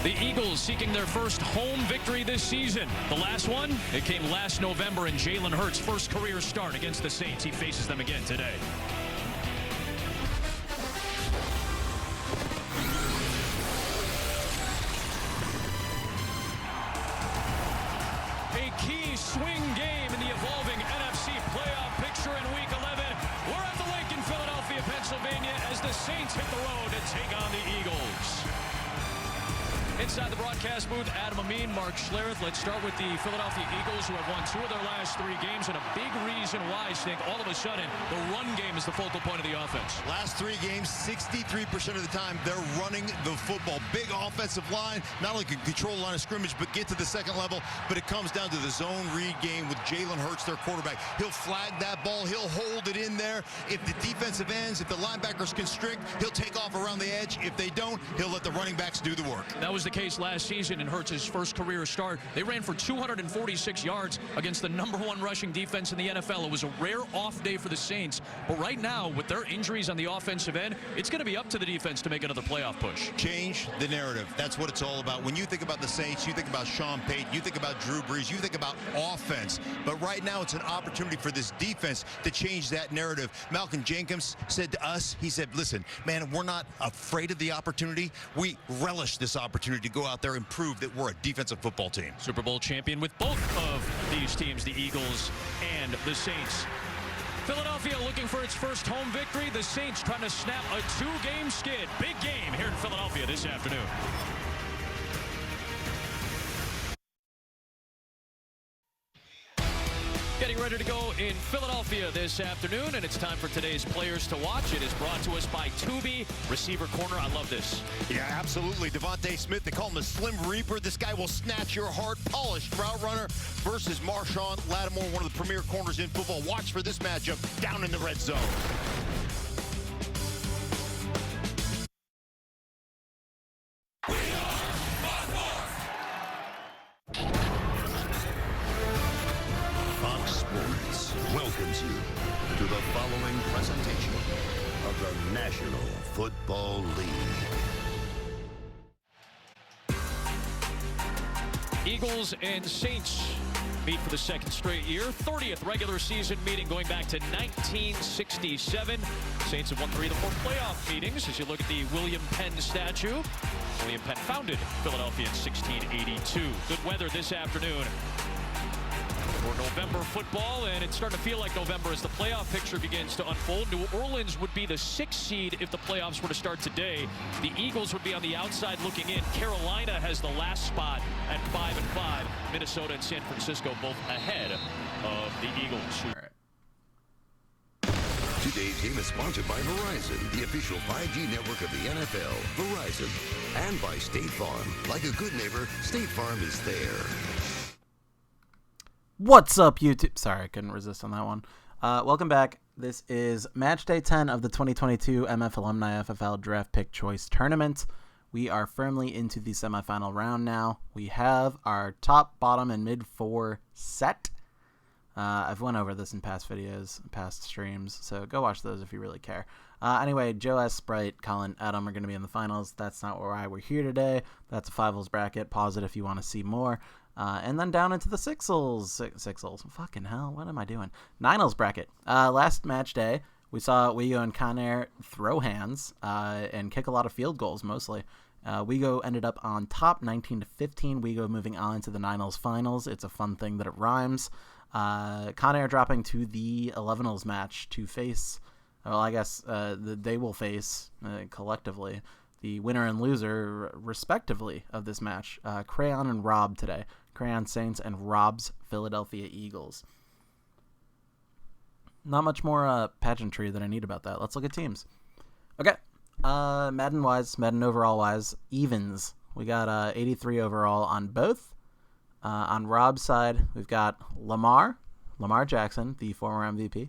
The Eagles seeking their first home victory this season. The last one, it came last November in Jalen Hurts' first career start against the Saints. He faces them again today. A key swing game in the evolving NFC playoff picture in Week 11. We're at the lake in Philadelphia, Pennsylvania, as the Saints hit the road to take on the Eagles. Inside the broadcast booth, Adam Amin, Mark Schlereth. Let's start with the Philadelphia Eagles, who have won 2 of their last 3 games, and a big reason why, Stink, all of a sudden, the run game is the focal point of the offense. Last 3 games, 63% of the time, they're running the football. Big offensive line, not only can control the line of scrimmage, but get to the second level, but it comes down to the zone read game with Jalen Hurts, their quarterback. He'll flag that ball, he'll hold it in there. If the defensive ends, if the linebackers constrict, he'll take off around the edge. If they don't, he'll let the running backs do the work. That was the case last season in Hurts' first career start. They ran for 246 yards against the #1 rushing defense in the NFL. It was a rare off day for the Saints, but right now, with their injuries on the offensive end, it's going to be up to the defense to make another playoff push. Change the narrative. That's what it's all about. When you think about the Saints, you think about Sean Payton, you think about Drew Brees, you think about offense. But right now, it's an opportunity for this defense to change that narrative. Malcolm Jenkins said to us, he said, listen, man, we're not afraid of the opportunity. We relish this opportunity to go out there and prove that we're a defensive football team. Super Bowl champion with both of these teams, the Eagles and the Saints. Philadelphia looking for its first home victory. The Saints trying to snap a 2-game skid. Big game here in Philadelphia this afternoon. Getting ready to go in Philadelphia this afternoon, and it's time for today's Players to Watch. It is brought to us by Tubi, receiver corner. I love this. Yeah, absolutely. Devontae Smith, they call him the Slim Reaper. This guy will snatch your heart. Polished route runner versus Marshawn Lattimore, one of the premier corners in football. Watch for this matchup down in the red zone. Welcomes you to the following presentation of the National Football League. Eagles and Saints meet for the second straight year. 30th regular season meeting going back to 1967. Saints have won 3 of the 4 playoff meetings. As you look at the William Penn statue, William Penn founded Philadelphia in 1682. Good weather this afternoon for November football, and it's starting to feel like November as the playoff picture begins to unfold. New Orleans would be the 6th seed if the playoffs were to start today. The Eagles would be on the outside looking in. Carolina has the last spot at 5-5. Minnesota and San Francisco both ahead of the Eagles. All right. Today's game is sponsored by Verizon, the official 5G network of the NFL. Verizon, and by State Farm. Like a good neighbor, State Farm is there. What's up, YouTube? Sorry, I couldn't resist on that one. Welcome back. This is match day 10 of the 2022 MF Alumni FFL Draft Pick Choice Tournament. We are firmly into the semifinal round now. We have our top, bottom, and mid 4 set. I've went over this in past videos, past streams, so go watch those if you really care. Anyway, Joe S., Sprite, Colin, Adam are going to be in the finals. That's not why we're here today. That's a 5-holes bracket. Pause it if you want to see more. And then down into the 6-holes. Fucking hell, what am I doing? 9-holes bracket. Last match day, we saw Wigo and Conair throw hands and kick a lot of field goals, mostly. Wigo ended up on top, 19-15. Wigo moving on to the 9-holes finals. It's a fun thing that it rhymes. Conair dropping to the 11-holes match to face, well, I guess they will face collectively the winner and loser, respectively, of this match. Crayon and Rob today. Crayon Saints and Rob's Philadelphia Eagles. Not much more pageantry that I need about that. Let's look at teams. Okay. Madden-wise, Madden overall-wise, evens. We got 83 overall on both. On Rob's side, we've got Lamar Jackson, the former MVP,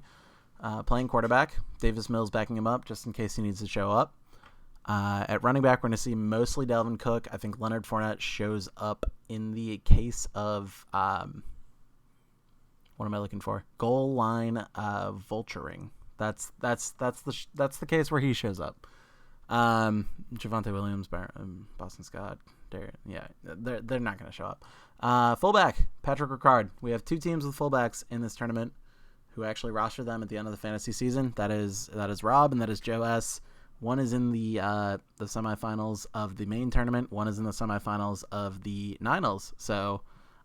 playing quarterback. Davis Mills backing him up just in case he needs to show up. At running back, we're going to see mostly Dalvin Cook. I think Leonard Fournette shows up in the case of, what am I looking for? Goal line vulturing. That's the case where he shows up. Javonte Williams, Boston Scott, they're not going to show up. Fullback, Patrick Ricard. We have 2 teams with fullbacks in this tournament who actually roster them at the end of the fantasy season. That is Rob and that is Joe S. One is in the semifinals of the main tournament. One is in the semifinals of the Ninals. So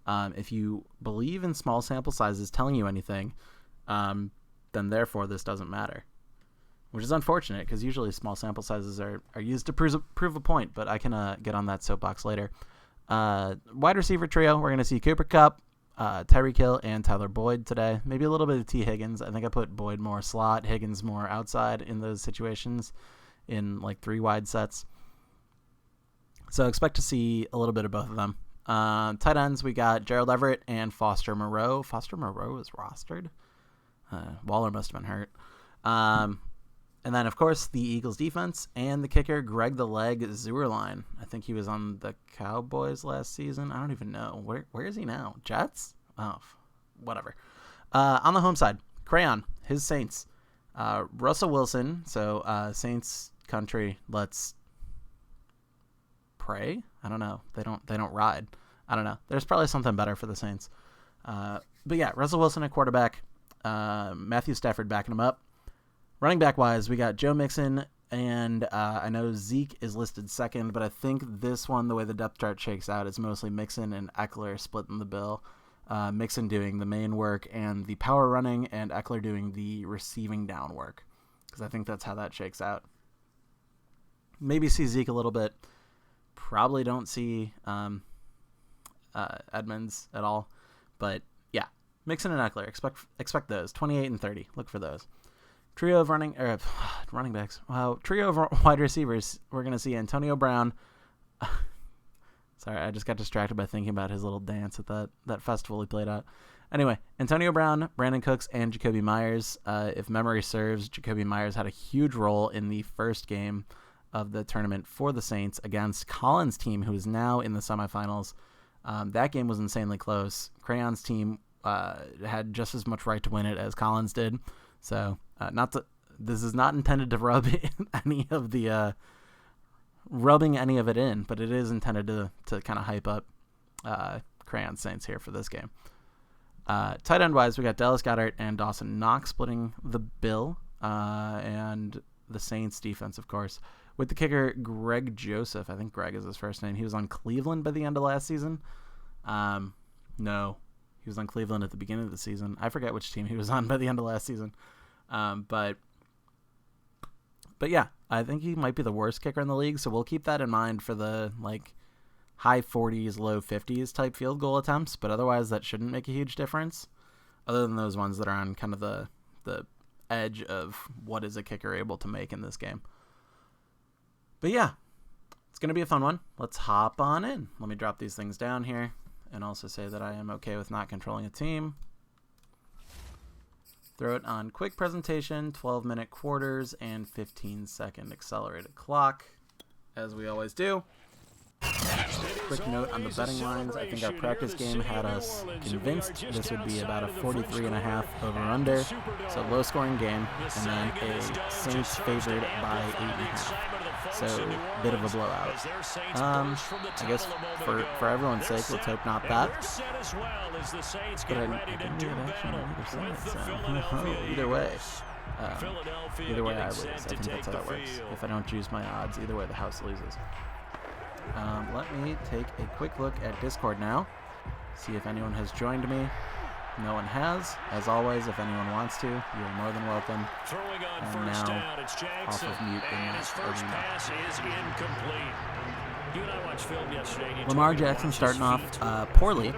if you believe in small sample sizes telling you anything, then therefore this doesn't matter, which is unfortunate because usually small sample sizes are used to prove a point, but I can get on that soapbox later. Wide receiver trio, we're going to see Cooper Kupp, Tyreek Hill, and Tyler Boyd today. Maybe a little bit of T. Higgins. I think I put Boyd more slot, Higgins more outside in those situations in like 3 wide sets. So expect to see a little bit of both of them. Tight ends, we got Gerald Everett and Foster Moreau. Foster Moreau is rostered. Waller must have been hurt. And then, of course, the Eagles defense and the kicker, Greg the Leg Zuerlein. I think he was on the Cowboys last season. I don't even know. Where is he now? Jets? Oh, whatever. On the home side, Crayon, his Saints. Russell Wilson. So, Saints country, let's pray. I don't know. They don't ride. I don't know. There's probably something better for the Saints. But yeah, Russell Wilson at quarterback. Matthew Stafford backing him up. Running back wise, we got Joe Mixon, and I know Zeke is listed second, but I think this one, the way the depth chart shakes out, is mostly Mixon and Eckler splitting the bill. Mixon doing the main work and the power running, and Eckler doing the receiving down work, because I think that's how that shakes out. Maybe see Zeke a little bit. Probably don't see Edmonds at all, but yeah, Mixon and Eckler, expect those 28 and 30. Look for those. Trio of running backs. Wow, trio of wide receivers. We're gonna see Antonio Brown. Sorry, I just got distracted by thinking about his little dance at that festival he played at. Anyway, Antonio Brown, Brandon Cooks, and Jacoby Myers. If memory serves, Jacoby Myers had a huge role in the first game of the tournament for the Saints against Collins' team, who is now in the semifinals. That game was insanely close. Crayon's team had just as much right to win it as Collins did. So, this is not intended to rub rubbing any of it in, but it is intended to kind of hype up Crayon Saints here for this game. Tight end wise, we got Dallas Goedert and Dawson Knox splitting the bill, and the Saints defense, of course, with the kicker Greg Joseph. I think Greg is his first name. He was on Cleveland by the end of last season. No, he was on Cleveland at the beginning of the season. I forget which team he was on by the end of last season. But yeah, I think he might be the worst kicker in the league, so we'll keep that in mind for the high 40s, low 50s type field goal attempts, but otherwise that shouldn't make a huge difference, other than those ones that are on kind of the edge of what is a kicker able to make in this game. But yeah, it's going to be a fun one. Let's hop on in. Let me drop these things down here and also say that I am okay with not controlling a team. Throw it on quick presentation, 12-minute quarters, and 15-second accelerated clock, as we always do. Quick note on the betting lines. I think our practice game had us convinced this would be about a 43.5 over-under, so low-scoring game, and then a Saints favored by 8.5. So, bit of a blowout. I guess for everyone's sake, let's hope not that. But I didn't need action on either side, so either way I lose. I think that's how that works. If I don't choose my odds, either way the house loses. Let me take a quick look at Discord now, see if anyone has joined me. No one has. As always, if anyone wants to, you're more than welcome. And now, off of mute in arena. Lamar Jackson starting off poorly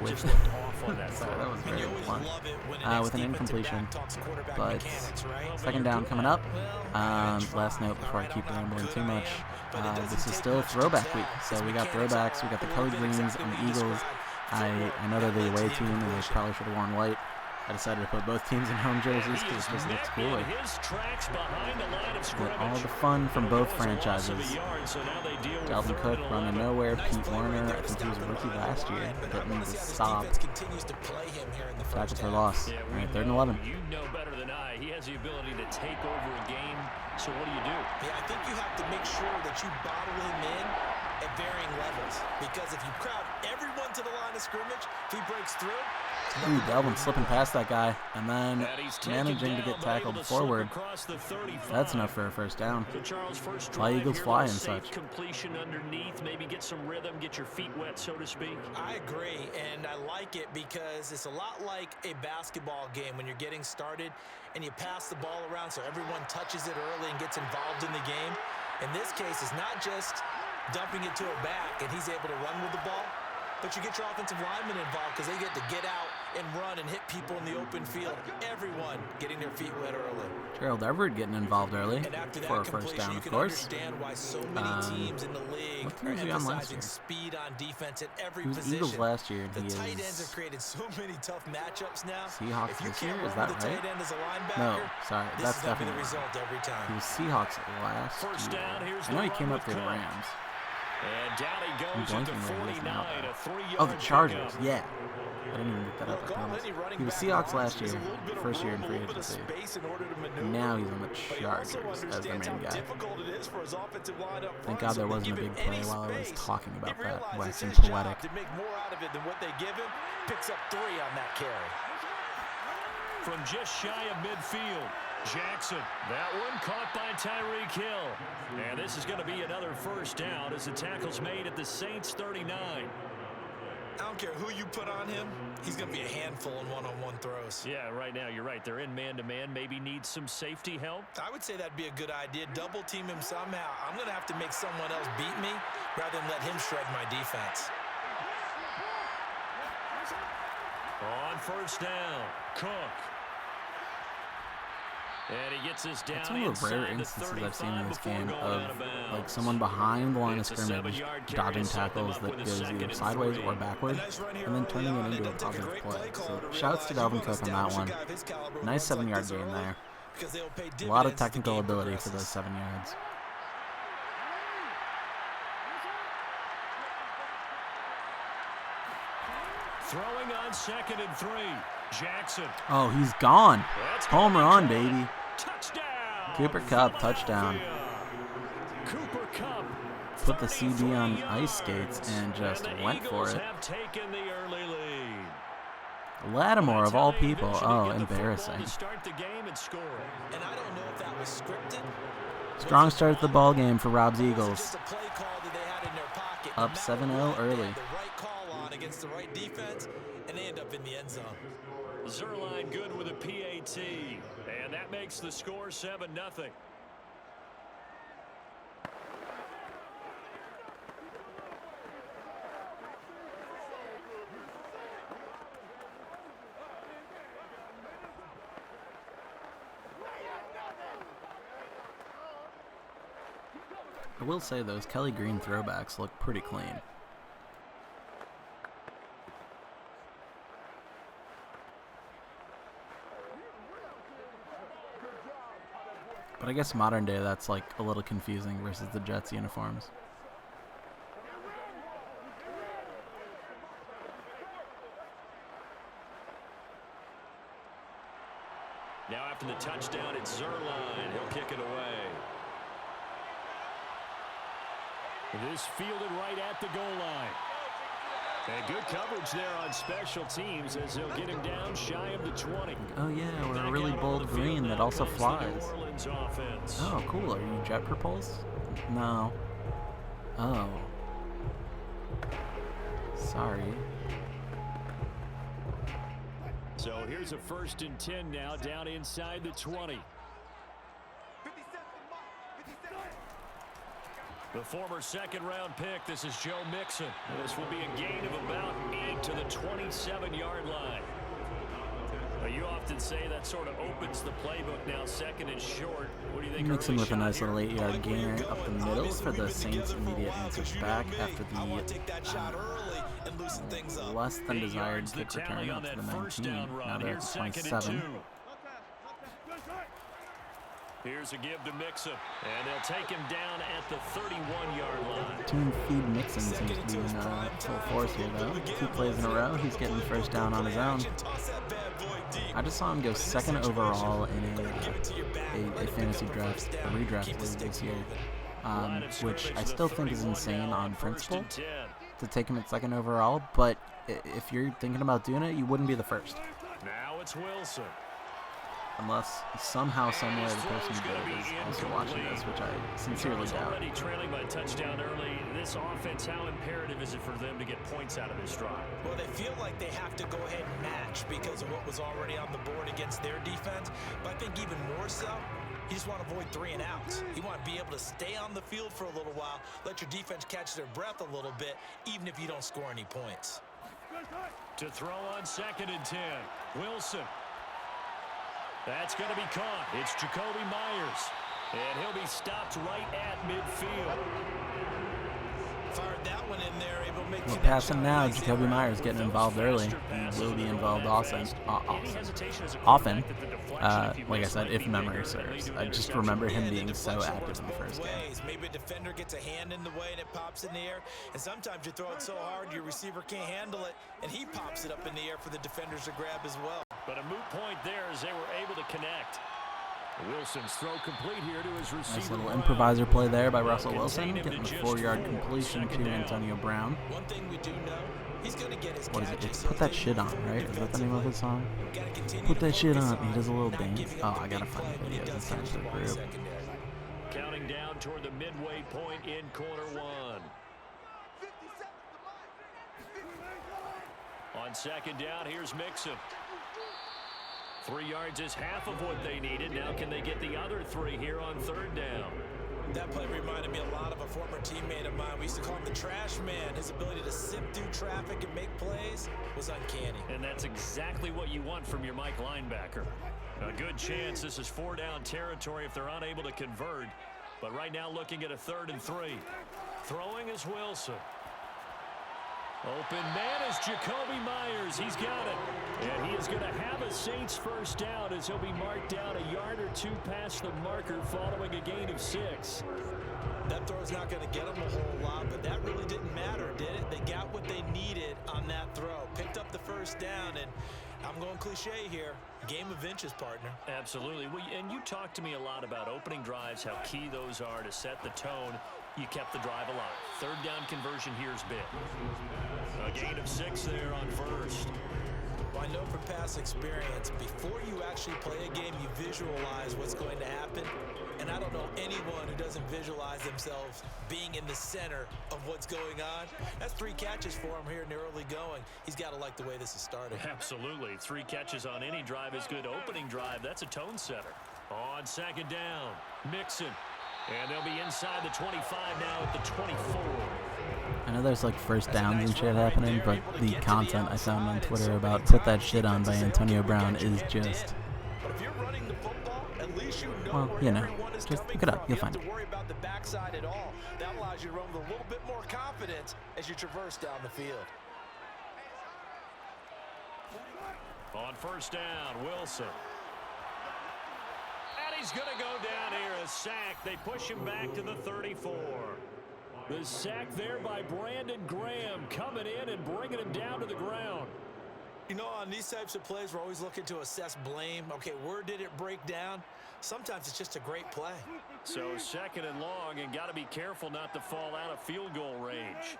with sorry, that was very blunt. With an incompletion, but second down coming up. Last note before I keep rambling too much. This is still throwback week, so we got throwbacks. We got the colored greens and the Eagles. I know they're the away team, and they probably should have worn white. I decided to put both teams in home jerseys because it just looks cooler. Get all the fun from both franchises. Dalvin Cook running nowhere. Pete Werner, I think he was a rookie last year. Getting the stop. Tackle for loss. All right, 3rd and 11. You know better than I. He has the ability to take over a game. So what do? Yeah, I think you have to make sure that you bottle him in at varying levels. Because if you crowd everyone to the line of scrimmage, if he breaks through. Ooh, Dalvin slipping past that guy and then managing to get tackled forward. That's enough for a first down. Fly Eagles fly and such. Completion underneath, maybe get some rhythm, get your feet wet, so to speak. I agree, and I like it because it's a lot like a basketball game when you're getting started and you pass the ball around so everyone touches it early and gets involved in the game. In this case, it's not just dumping it to a back and he's able to run with the ball, but you get your offensive linemen involved because they get to get out and run and hit people in the open field. Everyone getting their feet wet early. Gerald Everett getting involved early for a first down, of course. Why so many teams in the league what team was he on last year? Speed on defense at every he was position. Eagles last year. The he tight ends is have created so many tough matchups now. Seahawks this year, is that right? No, sorry, that's definitely the result every time. He was Seahawks last first year. Down, I know he came up through the Rams. And down he goes at the 49, oh, the Chargers, yeah. I didn't even look that up, I promise. He was Seahawks last year, first year in free agency. Now he's on the Chargers as their main guy. Thank God there wasn't a big play while I was talking about that, waxing poetic. From just shy of midfield, Jackson. That one caught by Tyreek Hill. And this is going to be another first down as the tackle's made at the Saints 39. I don't care who you put on him, he's going to be a handful in one-on-one throws. Yeah, right now you're right. They're in man-to-man. Maybe need some safety help. I would say that'd be a good idea. Double team him somehow. I'm going to have to make someone else beat me rather than let him shred my defense. On first down, Cook. And he gets us down. That's one of the rare instances I've seen in this game of like someone behind the line of scrimmage dodging tackles that goes either sideways or backward and then turning it into a positive play. So shouts to Dalvin Cook on that one. Nice 7-yard gain there. A lot of technical ability for those 7 yards. Throwing on 2nd and 3. Jackson. Oh, he's gone. Home run, baby. Touchdown. Cooper Kupp, touchdown. Cooper Kupp put the CD on ice skates and just went for it. Lattimore, of all people. Oh, embarrassing. Strong start to the ball game for Rob's Eagles. Up 7-0 early. Against the right defense, and they end up in the end zone. Zerline good with a PAT, and that makes the score 7-0. I will say those Kelly Green throwbacks look pretty clean. But I guess modern day that's like a little confusing versus the Jets uniforms. Now after the touchdown, it's Zerline. He'll kick it away. This fielded right at the goal line. And good coverage there on special teams as they'll get him down shy of the 20. Oh yeah, we're a really bold green that also flies. Oh, cool. Are you jet propulsed? No. Oh. Sorry. So here's a 1st and 10 now, down inside the 20. The former 2nd-round pick, this is Joe Mixon. This will be a gain of about 8 to the 27-yard line. A You often say that sort of opens the playbook now, second and short. What do you think? Mixing with a nice little 8-yard gainer up the middle for the Saints' immediate answer back after the less than desired kick return up to the 19. Now they're at the 27. Here's a give to Mixon, and they'll take him down at the 31-yard line. Tune feed Mixon seems to be in full force here, though. 2 plays in a row, he's getting the first down on his own. I just saw him go second overall in a fantasy draft, a redraft league this year, which I still think is insane on principle to take him at second overall. But if you're thinking about doing it, you wouldn't be the first. Now it's Wilson. Unless somehow, somewhere, the person who did it is also watching this, which I sincerely doubt. Already trailing by touchdown early. This offense, how imperative is it for them to get points out of this drive? Well, they feel like they have to go ahead and match because of what was already on the board against their defense. But I think even more so, you just want to avoid 3 and outs. You want to be able to stay on the field for a little while, let your defense catch their breath a little bit, even if you don't score any points. To throw on 2nd and 10, Wilson. That's going to be caught. It's Jacoby Myers. And he'll be stopped right at midfield. Fired that one in there, able to make We're passing now. Jacoby Myers getting involved early. He will be involved often. Like I said, if memory serves. I just remember him being so active in the first game. Maybe a defender gets a hand in the way and it pops in the air. And sometimes you throw it so hard your receiver can't handle it, and he pops it up in the air for the defenders to grab as well. But a moot point there as they were able to connect. Wilson's throw complete here to his receiver. Nice little improviser play there by Russell Wilson, getting a 4-yard completion to Antonio Brown. One thing we do know, he's going to get his what is it? It's Put That Shit On, right? Is that the name of his song? Put That Shit On. He does a little dance. Oh, I gotta find the videos and send it to the group. Counting down toward the midway point in quarter 1. On 2nd down, here's Mixon. 3 yards is half of what they needed. Now can they get the other 3 here on 3rd down? That play reminded me a lot of a former teammate of mine. We used to call him the trash man. His ability to sift through traffic and make plays was uncanny. And that's exactly what you want from your Mike linebacker. A good chance this is 4-down territory if they're unable to convert. But right now looking at a 3rd and 3. Throwing is Wilson. Open man is Jacoby Myers. He's got it. And he is going to have a Saints first down as he'll be marked down a yard or 2 past the marker following a gain of 6. That throw's not going to get them a whole lot, but that really didn't matter, did it? They got what they needed on that throw. Picked up the first down, and I'm going cliche here. Game of inches, partner. Absolutely. Well, and you talked to me a lot about opening drives, how key those are to set the tone. You kept the drive alive. 3rd down conversion here is big. A gain of 6 there on 1st. Well, I know from past experience, before you actually play a game, you visualize what's going to happen. And I don't know anyone who doesn't visualize themselves being in the center of what's going on. That's 3 catches for him here in the early going. He's got to like the way this is started. Absolutely. 3 catches on any drive is good. Opening drive, that's a tone setter. On 2nd down, Mixon. And they'll be inside the 25 now at the 24. I know there's like first downs and shit happening, but the content I found on Twitter about Put That Shit On by Antonio Brown is just, well, you know, just look it up. You'll find it. Worry about the backside at all. That allows you to run with a little bit more confidence as you traverse down the field. On 1st down, Wilson. He's going to go down here, a sack. They push him back to the 34. The sack there by Brandon Graham coming in and bringing him down to the ground. You know, on these types of plays, we're always looking to assess blame. Okay, where did it break down? Sometimes it's just a great play. So 2nd and long, and got to be careful not to fall out of field goal range.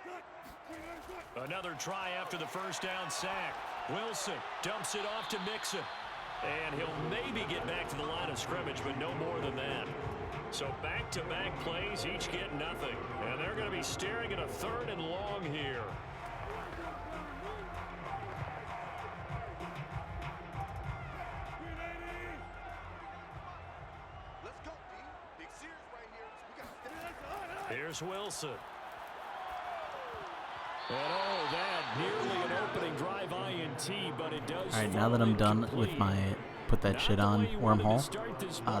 Another try after the 1st down sack. Wilson dumps it off to Mixon. And he'll maybe get back to the line of scrimmage, but no more than that. So back-to-back plays, each get nothing. And they're going to be staring at a 3rd and long here. Here's Wilson. And oh, that nearly an opening drive INT guarantee, but it does. All right, now that I'm done with my put that shit on wormhole,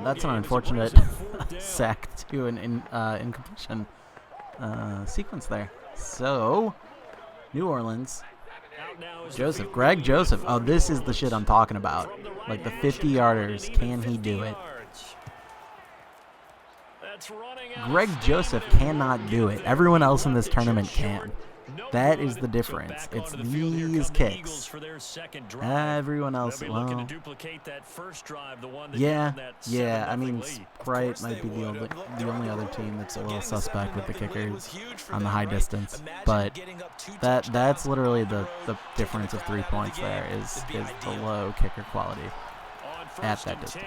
that's an ball unfortunate game. sack to an incompletion sequence there. So, New Orleans, Joseph, Greg Joseph. Oh, this is the shit I'm talking about. Like the 50-yarders, can he do it? Greg Joseph cannot do it. Everyone else in this tournament can. That is the difference. It's these kicks. Everyone else, well, yeah. I mean, Sprite might be the only other team that's a little suspect with the kickers on the high distance, but that's literally the difference of 3 points. There is the low kicker quality at that distance.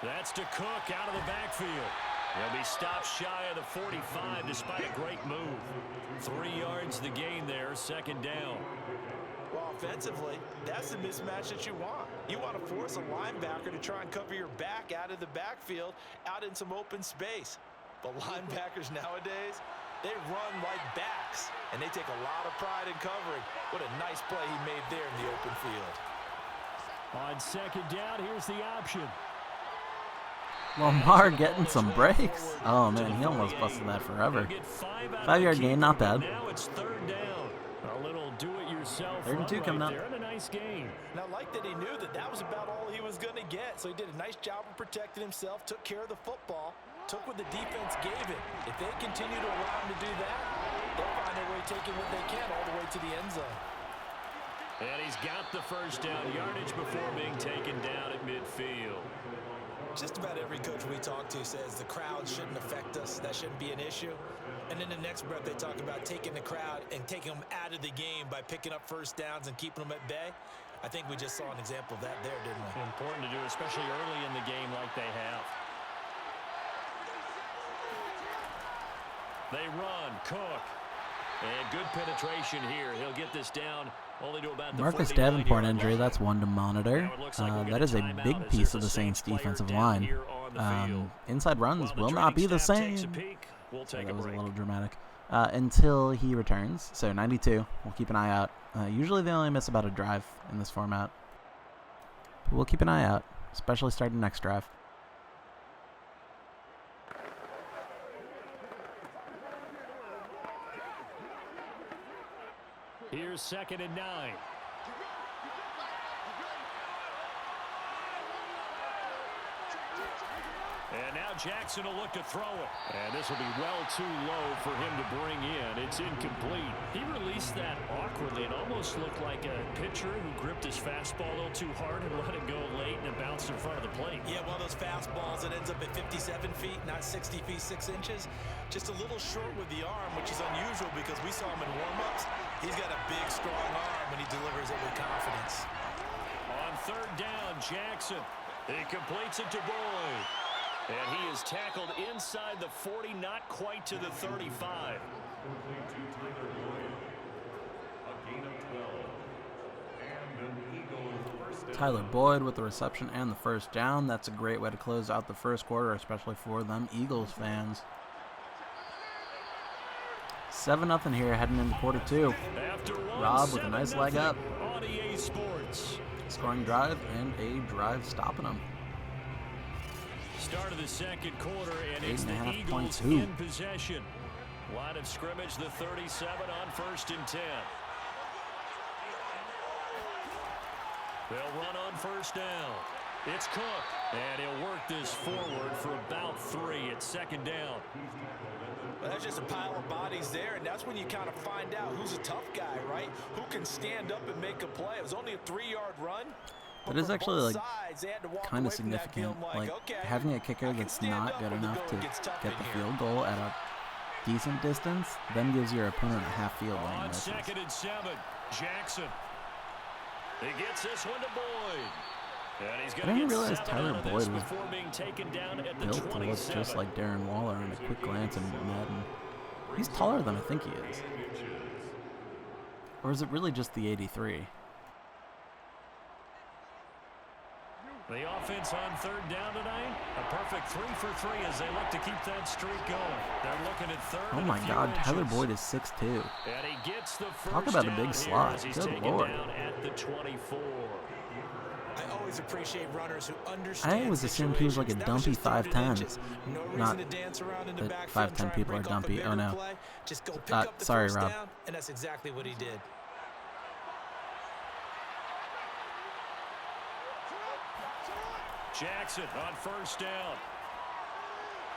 That's to Cook out of the backfield. He'll be stopped shy of the 45 despite a great move. 3 yards the gain there, second down. Well, offensively, that's the mismatch that you want. You want to force a linebacker to try and cover your back out of the backfield, out in some open space. But linebackers nowadays, they run like backs, and they take a lot of pride in covering. What a nice play he made there in the open field. On second down, here's the option. Lamar getting some breaks. Oh, man, he almost busted that forever. 5-yard gain, not bad. Now it's third down. A little do-it-yourself. 3rd and 2 coming up. And a nice game. And I like that he knew that was about all he was going to get. So he did a nice job of protecting himself, took care of the football, took what the defense gave him. If they continue to allow him to do that, they'll find their way taking what they can all the way to the end zone. And he's got the first down yardage before being taken down at midfield. Just about every coach we talk to says the crowd shouldn't affect us. That shouldn't be an issue. And in the next breath, they talk about taking the crowd and taking them out of the game by picking up first downs and keeping them at bay. I think we just saw an example of that there, didn't we? Important to do, especially early in the game like they have. They run. Cook. And good penetration here. He'll get this down only to about the Marcus Davenport injury, that's one to monitor. That is a big piece of the Saints' defensive line. Inside runs will not be the same. That was a little dramatic. Until he returns. So 92. We'll keep an eye out. Usually they only miss about a drive in this format. But we'll keep an eye out, especially starting next drive. Here's 2nd and 9. And now Jackson will look to throw it. And this will be well too low for him to bring in. It's incomplete. He released that awkwardly. It almost looked like a pitcher who gripped his fastball a little too hard and let it go late, and it bounced in front of the plate. Yeah, one of those fastballs that ends up at 57 feet, not 60 feet, 6 inches. Just a little short with the arm, which is unusual because we saw him in warm-ups. He's got a big, strong arm, and he delivers it with confidence. On 3rd down, Jackson. He completes it to Boyd. And he is tackled inside the 40, not quite to the 35. Tyler Boyd with the reception and the first down. That's a great way to close out the first quarter, especially for them Eagles fans. 7-0 here heading into quarter 2. Rob with a nice leg up. Scoring drive and a drive stopping them. Start of the second quarter, and it's the Eagles in possession. Line of scrimmage, the 37 on 1st and 10. They'll run on 1st down. It's Cook, and he'll work this forward for about 3 at 2nd down. Well, that's just a pile of bodies there, and that's when you kind of find out who's a tough guy, right? Who can stand up and make a play. It was only a 3-yard run. It is actually kind of significant, having a kicker that's not good enough to get the field goal at a decent distance, then gives your opponent a half field when he misses. 2nd and 7, Jackson. He gets this one to Boyd. And he's I didn't realize Tyler Boyd was built to look just like Darren Waller on a quick glance in Madden. He's taller than I think he is. Or is it really just the 83? The offense on third down tonight, a perfect 3 for 3 as they look to keep that streak going. They're looking at third. Oh my God, Tyler Boyd is 6'2". And he gets the first Talk about a big down slot. He's Good taken Lord. down at the 24. I always appreciate runners who understand. I always assumed he was like a dumpy 5'10". No Not reason to dance around in the that backfield, 5'10" people are try and break dumpy. off a Oh no. bigger play. Just go pick up the Sorry, first Rob. down, and that's exactly what he did. Jackson on first down.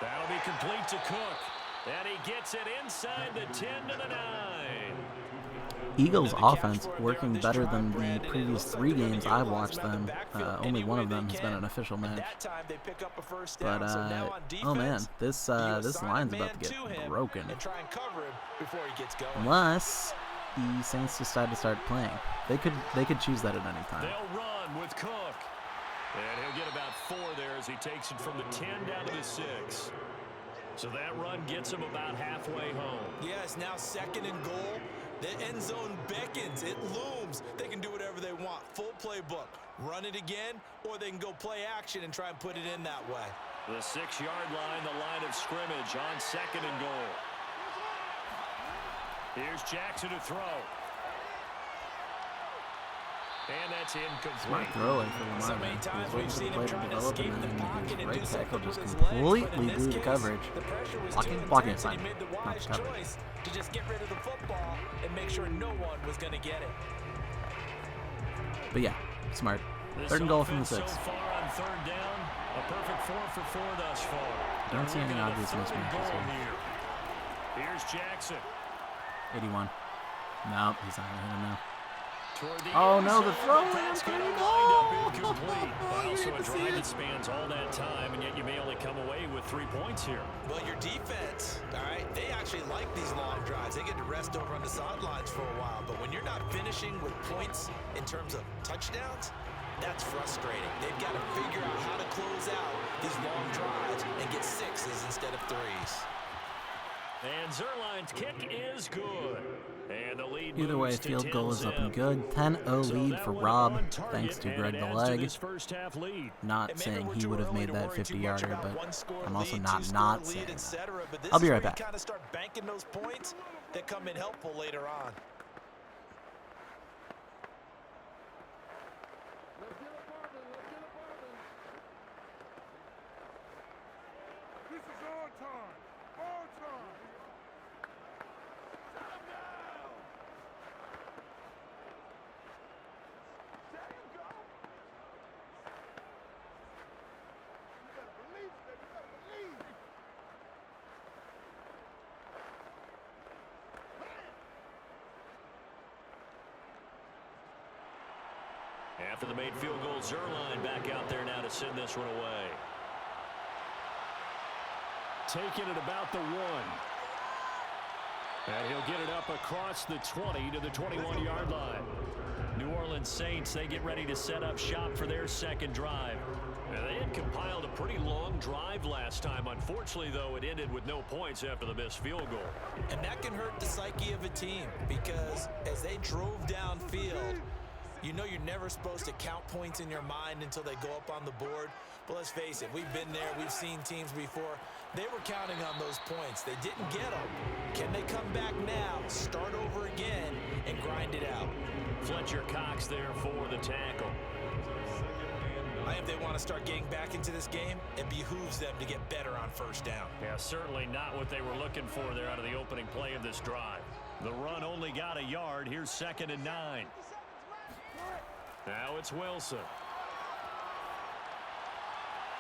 That'll be complete to Cook. And he gets it inside the 10 to the 9. Eagles offense working better than the previous 3 games I've watched them. Only one of them has been an official match. But oh man, this line's about to get broken. Unless the Saints decide to start playing, they could choose that at any time. They'll run with Cook. And he'll get about 4 there as he takes it from the 10 down to the 6. So that run gets him about halfway home. Yes, now 2nd and goal. The end zone beckons. It looms. They can do whatever they want. Full playbook. Run it again, or they can go play action and try and put it in that way. The 6-yard line, the line of scrimmage on 2nd and goal. Here's Jackson to throw. And that's incomplete. Smart throw for Lamar. So many times He we've was seen waiting him for the trying to play to escape develop, the and then pocket his and right do tackle something just with his legs. But completely in this blew the case, coverage. the pressure was Blocking too is intense, and fine. he made the Not wise the coverage. choice to just get rid of the football and make sure no one was going to get it. But yeah, smart. This 3rd and goal from the offense 6. So far on 3rd down, a perfect 4 for 4 thus far. Don't see any obvious mismatches here. here. Here's Jackson. 81. Nope, he's not gonna hit him now. Oh no, the throw in That's going to front of wind up goal. incomplete. Well, You so get a to see drive it. that spans all that time, and yet you may only come away with 3 points here. Well, your defense, all right, they actually like these long drives. They get to rest over on the sidelines for a while. But when you're not finishing with points in terms of touchdowns, that's frustrating. They've got to figure out how to close out these long drives and get 6s instead of 3s. And Zerline's kick is good. And the lead Either way, moves to field goal is up and 10-zip. good. 10-0 So lead that for one Rob, on target, thanks to and Greg it the adds to leg. this first half lead. Not And maybe saying we're he too would have early made to that worry too 50-yarder, much about but one-score I'm also lead, not two-score saying lead, that. etc. But this I'll be is right where back. you kind of start banking those points that come in helpful later on. This is our time. Our time. There you go. You better believe it, baby. You better believe it. After the made field goal, Zerline back out there now to send this one away. Taking it about the 1. And he'll get it up across the 20 to the 21-yard line. New Orleans Saints, they get ready to set up shop for their 2nd drive. And they had compiled a pretty long drive last time. Unfortunately, though, it ended with no points after the missed field goal. And that can hurt the psyche of a team because as they drove downfield, you know you're never supposed to count points in your mind until they go up on the board. But let's face it, we've been there. We've seen teams before. They were counting on those points. They didn't get them. Can they come back now, start over again, and grind it out? Fletcher Cox there for the tackle. If they want to start getting back into this game, it behooves them to get better on 1st down. Yeah, certainly not what they were looking for there out of the opening play of this drive. The run only got a yard. Here's 2nd and 9. Now it's Wilson.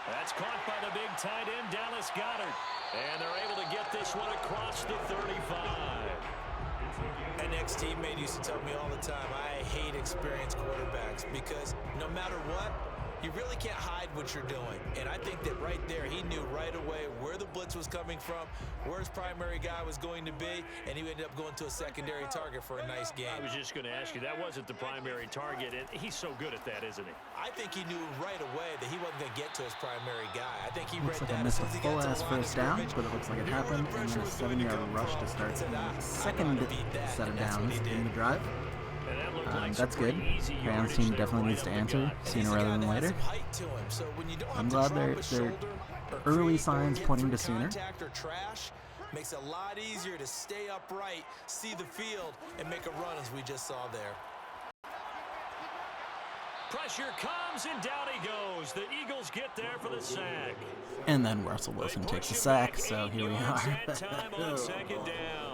That's caught by the big tight end, Dallas Goedert. And they're able to get this one across the 35. An ex-teammate used to tell me all the time, I hate experienced quarterbacks because no matter what, you really can't hide what you're doing. And I think that right there, he knew right away where the blitz was coming from, where his primary guy was going to be, and he ended up going to a secondary target for a nice game. I was just going to ask you, that wasn't the primary target, and he's so good at that, isn't he? I think he knew right away that he wasn't going to get to his primary guy. I think he Looks read like I that as missed a soon as he got to full-ass the line of first down, scrimmage. but it looks like it happened, and then a 7-yard rush to start the second set of downs in the drive. That's good. Crayon's team definitely needs to answer sooner rather than later. I'm glad they're early signs pointing to sooner. Makes it a lot easier to stay upright, see the field, and make a run as we just saw there. Pressure comes, and down he goes. The Eagles get there for the sack. And then Russell Wilson takes a sack, so here we are.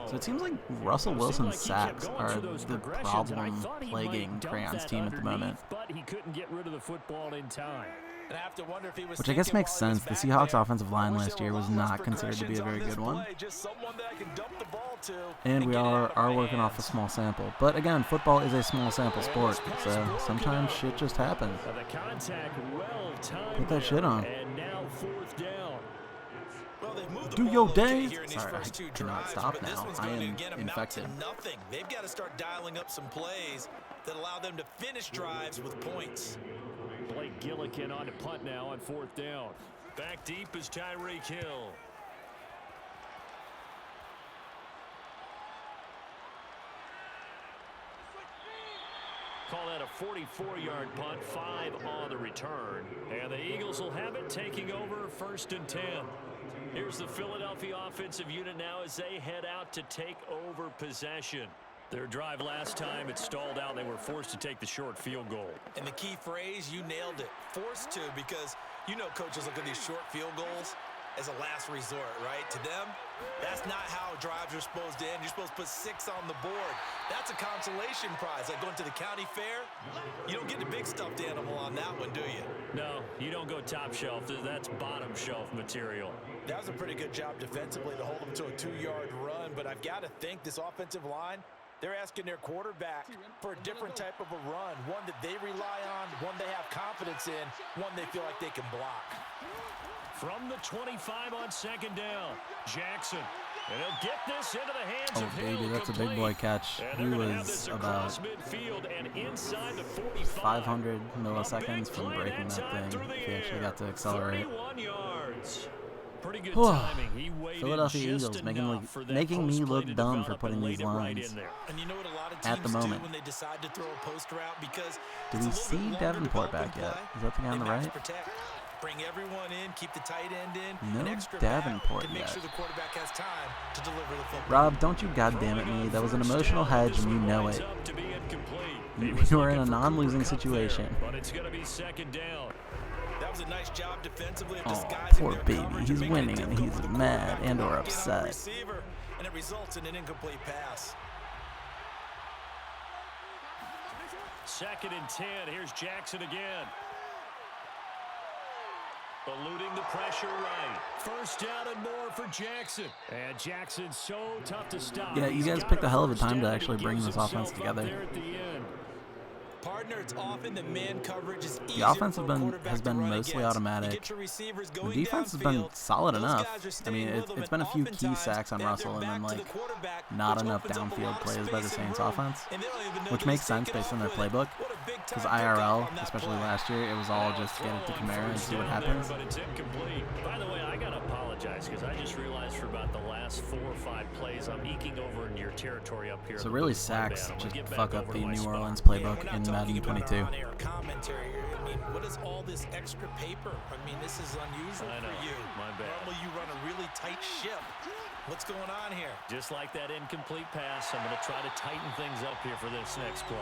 So it seems like Russell Wilson's sacks are the problem plaguing Crayon's team at the moment. But he couldn't get rid of the football in time. Which I guess makes sense. The Seahawks offensive line last year was not considered to be a very good one. And we are working off a small sample. But again, football is a small sample sport, so sometimes shit just happens. Put that shit on. Do your day. Sorry, I cannot stop now. I am infected. They've got to start dialing up some plays that allow them to finish drives with points. Blake Gillikin on to punt now on 4th down. Back deep is Tyreek Hill. Call that a 44-yard punt, 5 on the return. And the Eagles will have it, taking over 1st and 10. Here's the Philadelphia offensive unit now as they head out to take over possession. Their drive last time, it stalled out. They were forced to take the short field goal. And the key phrase, you nailed it. Forced to, because you know coaches look at these short field goals as a last resort, right? To them, that's not how drives are supposed to end. You're supposed to put 6 on the board. That's a consolation prize. Like going to the county fair, you don't get the big stuffed animal on that one, do you? No, you don't go top shelf. That's bottom shelf material. That was a pretty good job defensively to hold them to a 2-yard run, but I've got to think this offensive line, they're asking their quarterback for a different type of a run, one that they rely on, one they have confidence in, one they feel like they can block. From the 25 on 2nd down, Jackson. And he'll get this into the hands of Hill. Baby, that's a big boy catch. He was about 500 milliseconds from breaking that thing. He actually got to accelerate. Pretty good timing. He Philadelphia Eagles making me look dumb for putting these lines and you know what a lot of at the moment. when they decide to throw a post route, because do we see Davenport back yet? Is that the guy on the right? Bring everyone in, keep the tight end in. No an extra Davenport to make yet. sure the quarterback has time to deliver the football. Rob, don't you goddamn it me. That was an emotional hedge and you know it. You are in a non-losing situation. But it's going to be 2nd down. That was a nice job defensively of Oh, disguising poor their baby. coverage He's and making winning it and he's difficult mad and or to get on the upset. receiver, and it results in an incomplete pass. 2nd and 10. Here's Jackson again. Eluding the pressure right. 1st down and more for Jackson. And Jackson's so tough to stop. Yeah, you guys picked a hell of a time to actually bring this offense together. Partner, it's often the man coverage is easier. The offense for has been mostly automatic. The defense has been solid enough. I mean, it's been a few key sacks on Russell and then like not enough downfield plays by the Saints offense, which makes sense based on their playbook. Because IRL, especially last year, it was all just get it to Kamara and see what happens. But it's incomplete. By the way, I gotta apologize because I just realized for about the last 4 or 5 plays I'm eking over into your territory up here. So really, sacks just fuck up the New Orleans playbook in Madden 22. Commentary. I mean, what is all this extra paper? I mean, this is unusual for you. My bad. Normally, you run a really tight ship. What's going on here? Just like that incomplete pass, I'm going to try to tighten things up here for this next play.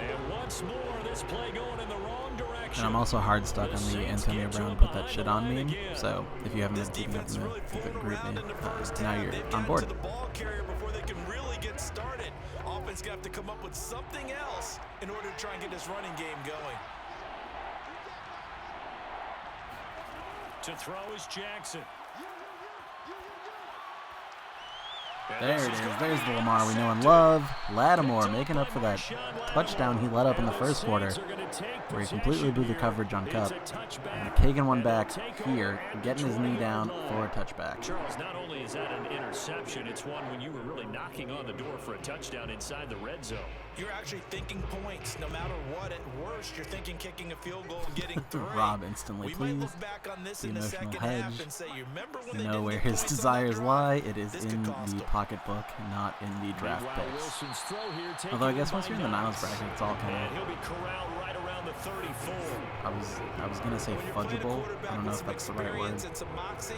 And once more, this play going in the wrong direction. And I'm also hard stuck on the Antonio Brown put that shit on meme. So if you haven't been keeping up with the group name, now you're on board. The ball carrier before they can really get started. Offense gonna have to come up with something else in order to try and get this running game going. To throw is Jackson. There it is. There's the Lamar we know and love. Lattimore making up for that touchdown he let up in the first quarter, where he completely blew the coverage on Cup. And Kagan one back here, getting his knee down for a touchback. Charles, not only is that an interception, it's one when you were really knocking on the door for a touchdown inside the red zone. You're actually thinking points. No matter what, at worst, you're thinking kicking a field goal and getting 3. Rob instantly, we please. might look back on this The in the emotional second hedge. half and say, you remember when You they know didn't where get his points in that desires drive? lie. It is This in could cost the them. pocketbook, not in the draft Meanwhile, picks. Wilson's throw here taken Although I in guess by once you're in the Niles Knox. bracket, it's all kind And of. he'll be corralled right around the 34. I was gonna say When you're playing a fudgeable. quarterback I don't know with if some that's the right word. experience and some moxie,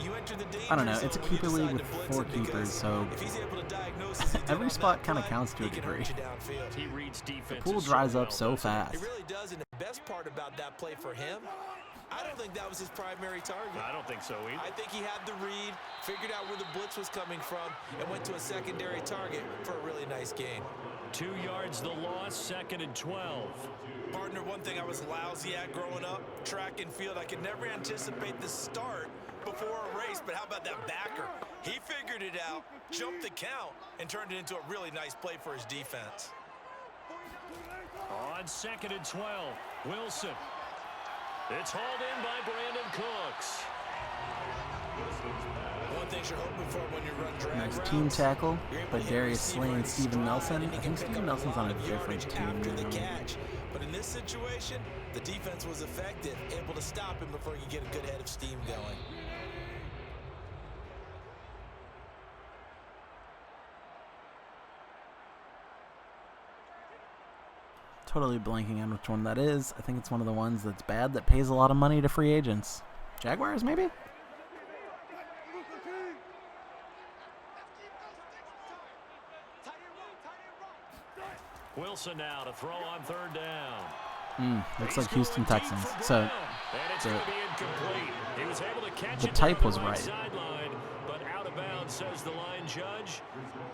you enter the danger I don't know. zone It's a when you keeper league decide with to blitz 4 it, because keepers, so if he's able to diagnose as he did every on spot that kind of play, counts to a he can degree. hurt you downfield. He reads defense. The pool dries up so It fast. really does, and the best part about that play for him, I don't think that was his primary target. I don't think so either. I think he had the read, figured out where the blitz was coming from, and went to a secondary target for a really nice gain. 2 yards the loss, 2nd and 12. Partner, one thing I was lousy at growing up, track and field, I could never anticipate the start before a race, but how about that backer? He figured it out, jumped the count, and turned it into a really nice play for his defense. On 2nd and 12, Wilson. It's hauled in by Brandon Cooks. One thing you're hoping for when you run drag Nice routes, team tackle you're able by to hit a Darius receiver Slay in and Steven stride, Nelson. and I he can think pick Steven up a Nelson's on lot a of different yardage team after the now. catch. But in this situation, the defense was effective, able to stop him before he could get a good head of steam going. Totally blanking on which one that is. I think it's one of the ones that's bad that pays a lot of money to free agents. Jaguars, maybe? Wilson now to throw on 3rd down. Looks He's like Houston going deep Texans. for So Brown, and it's the- going to be incomplete. He was able to catch the it type down was the right right. sideline, but out of bounds, says the line judge,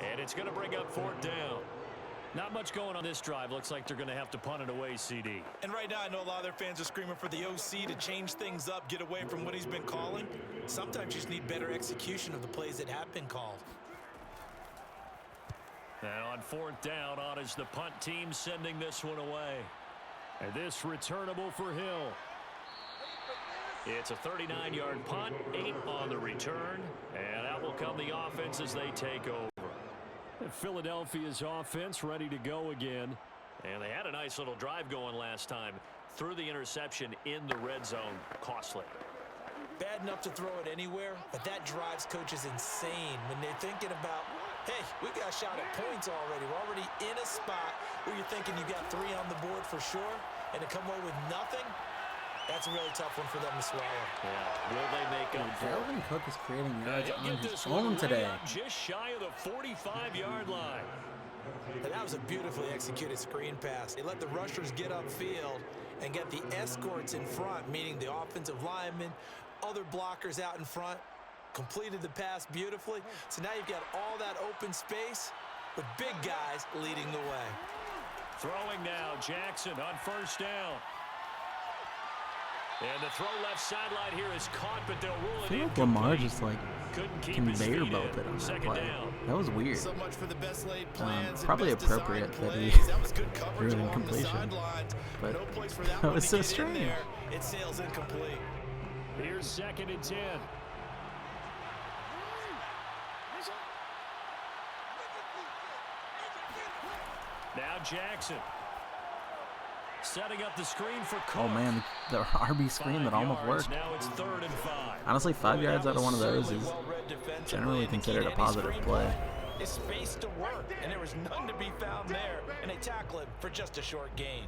and it's going to bring up 4th down. Not much going on this drive. Looks like they're going to have to punt it away, CD. And right now, I know a lot of their fans are screaming for the OC to change things up, get away from what he's been calling. Sometimes you just need better execution of the plays that have been called. And on 4th down, on is the punt team sending this one away. And this returnable for Hill. It's a 39-yard punt, 8 on the return, and out will come the offense as they take over. And Philadelphia's offense ready to go again. And they had a nice little drive going last time. Threw the interception in the red zone. Costly. Bad enough to throw it anywhere, but that drives coaches insane when they're thinking about, hey, we got a shot at points already. We're already in a spot where you're thinking you got 3 on the board for sure, and to come away with nothing, that's a really tough one for them to swallow. Yeah. Will they make up for it? Dalvin Cook is creating yards He'll on get his this one own way today. up just shy of the 45-yard line. And that was a beautifully executed screen pass. They let the rushers get upfield and get the escorts in front, meaning the offensive linemen, other blockers out in front, completed the pass beautifully. So now you've got all that open space with big guys leading the way. Throwing now, Jackson on 1st down. And the throw left sideline here is caught, but they'll rule I it feel like incomplete. Lamar just like Couldn't keep his conveyor feet belted in. on that 2nd play. down. That was weird. So much for the best laid plans. Probably and best appropriate designed that he plays. That was good coverage threw an along the incompletion, sidelines. but No place for that that one was to so get in strange. there. It sails incomplete. Here's 2nd and 10. Now Jackson. Setting up the screen for Cook. Oh man, the RB screen that 5 almost yards. worked. Now it's 3rd and 5. Honestly, 5 yards out of one of those is generally considered a positive play. Is space to work, and there was none to be found there, and they tackle it for just a short gain.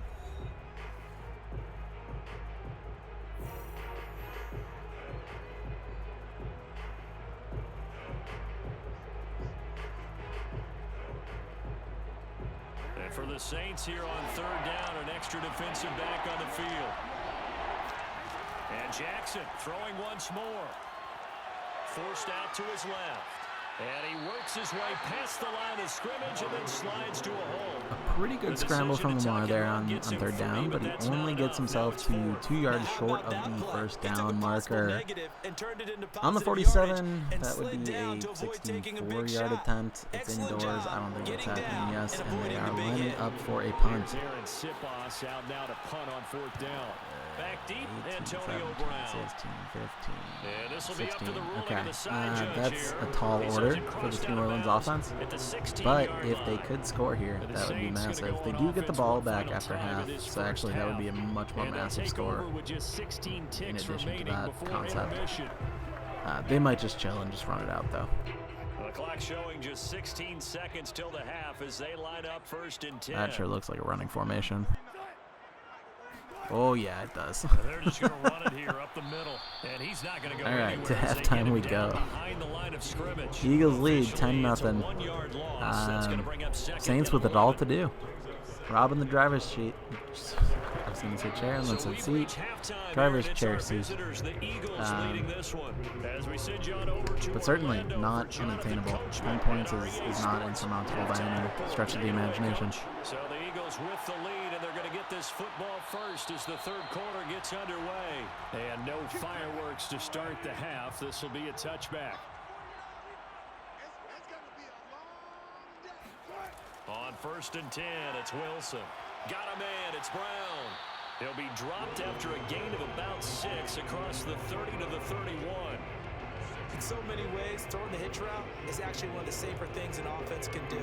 And for the Saints here on 3rd down, an extra defensive back on the field. And Jackson throwing once more. Forced out to his left. And he works his way past the line of scrimmage and then slides to a hole. A pretty good scramble from Lamar there on 3rd down, but he only gets himself to 2 yards short of the 1st down marker. On the 47, that would be a 64-yard attempt. It's indoors. I don't think it's happening, yes, and they are lining up for a punt. Aaron Sipos out now to punt on 4th down. Back deep, 18, Antonio 17, Brown. 16, 15, And this will be up to 16. the ruling Okay, of the side judge that's here. a tall He says order it for crossed this New out of Orleans bounds offense. at the 16-yard But if they line. could score here, The that would be Saints gonna massive. go They on do get the offense ball one back final after time half, in this so actually that would be a first half. much more And they'll massive take score. over with just 16 ticks addition to remaining that before concept. intermission. They might just chill and just run it out, though. The clock showing just 16 seconds till the half as they line up 1st and 10. That sure looks like a running formation. Oh, yeah, it does. They're just going to run it here up the middle. And he's not going to go All right, to anywhere as they halftime get him we down go. behind the line of scrimmage. Eagles lead Officially, 10-0. it's a 1-yard loss. That's going to bring up second Saints down with it all 11. to do. Robbing the driver's seat. I was going to say chair and then So said we've seat. reached halftime Driver's here, and it's chair our seat. visitors, the Eagles, leading this one. As we send you on over to But certainly Orlando not for Jonathan unattainable. Coachman 10 and points our is EA not Sports insurmountable by halftime any report. stretch of the imagination. So the Eagles with the lead, and they're going to get this football first as the third quarter gets underway. And no fireworks to start the half. This will be a touchback. On 1st and 10, it's Wilson. Got a man, it's Brown. He'll be dropped after a gain of about 6 across the 30 to the 31. In so many ways, throwing the hitch route is actually one of the safer things an offense can do.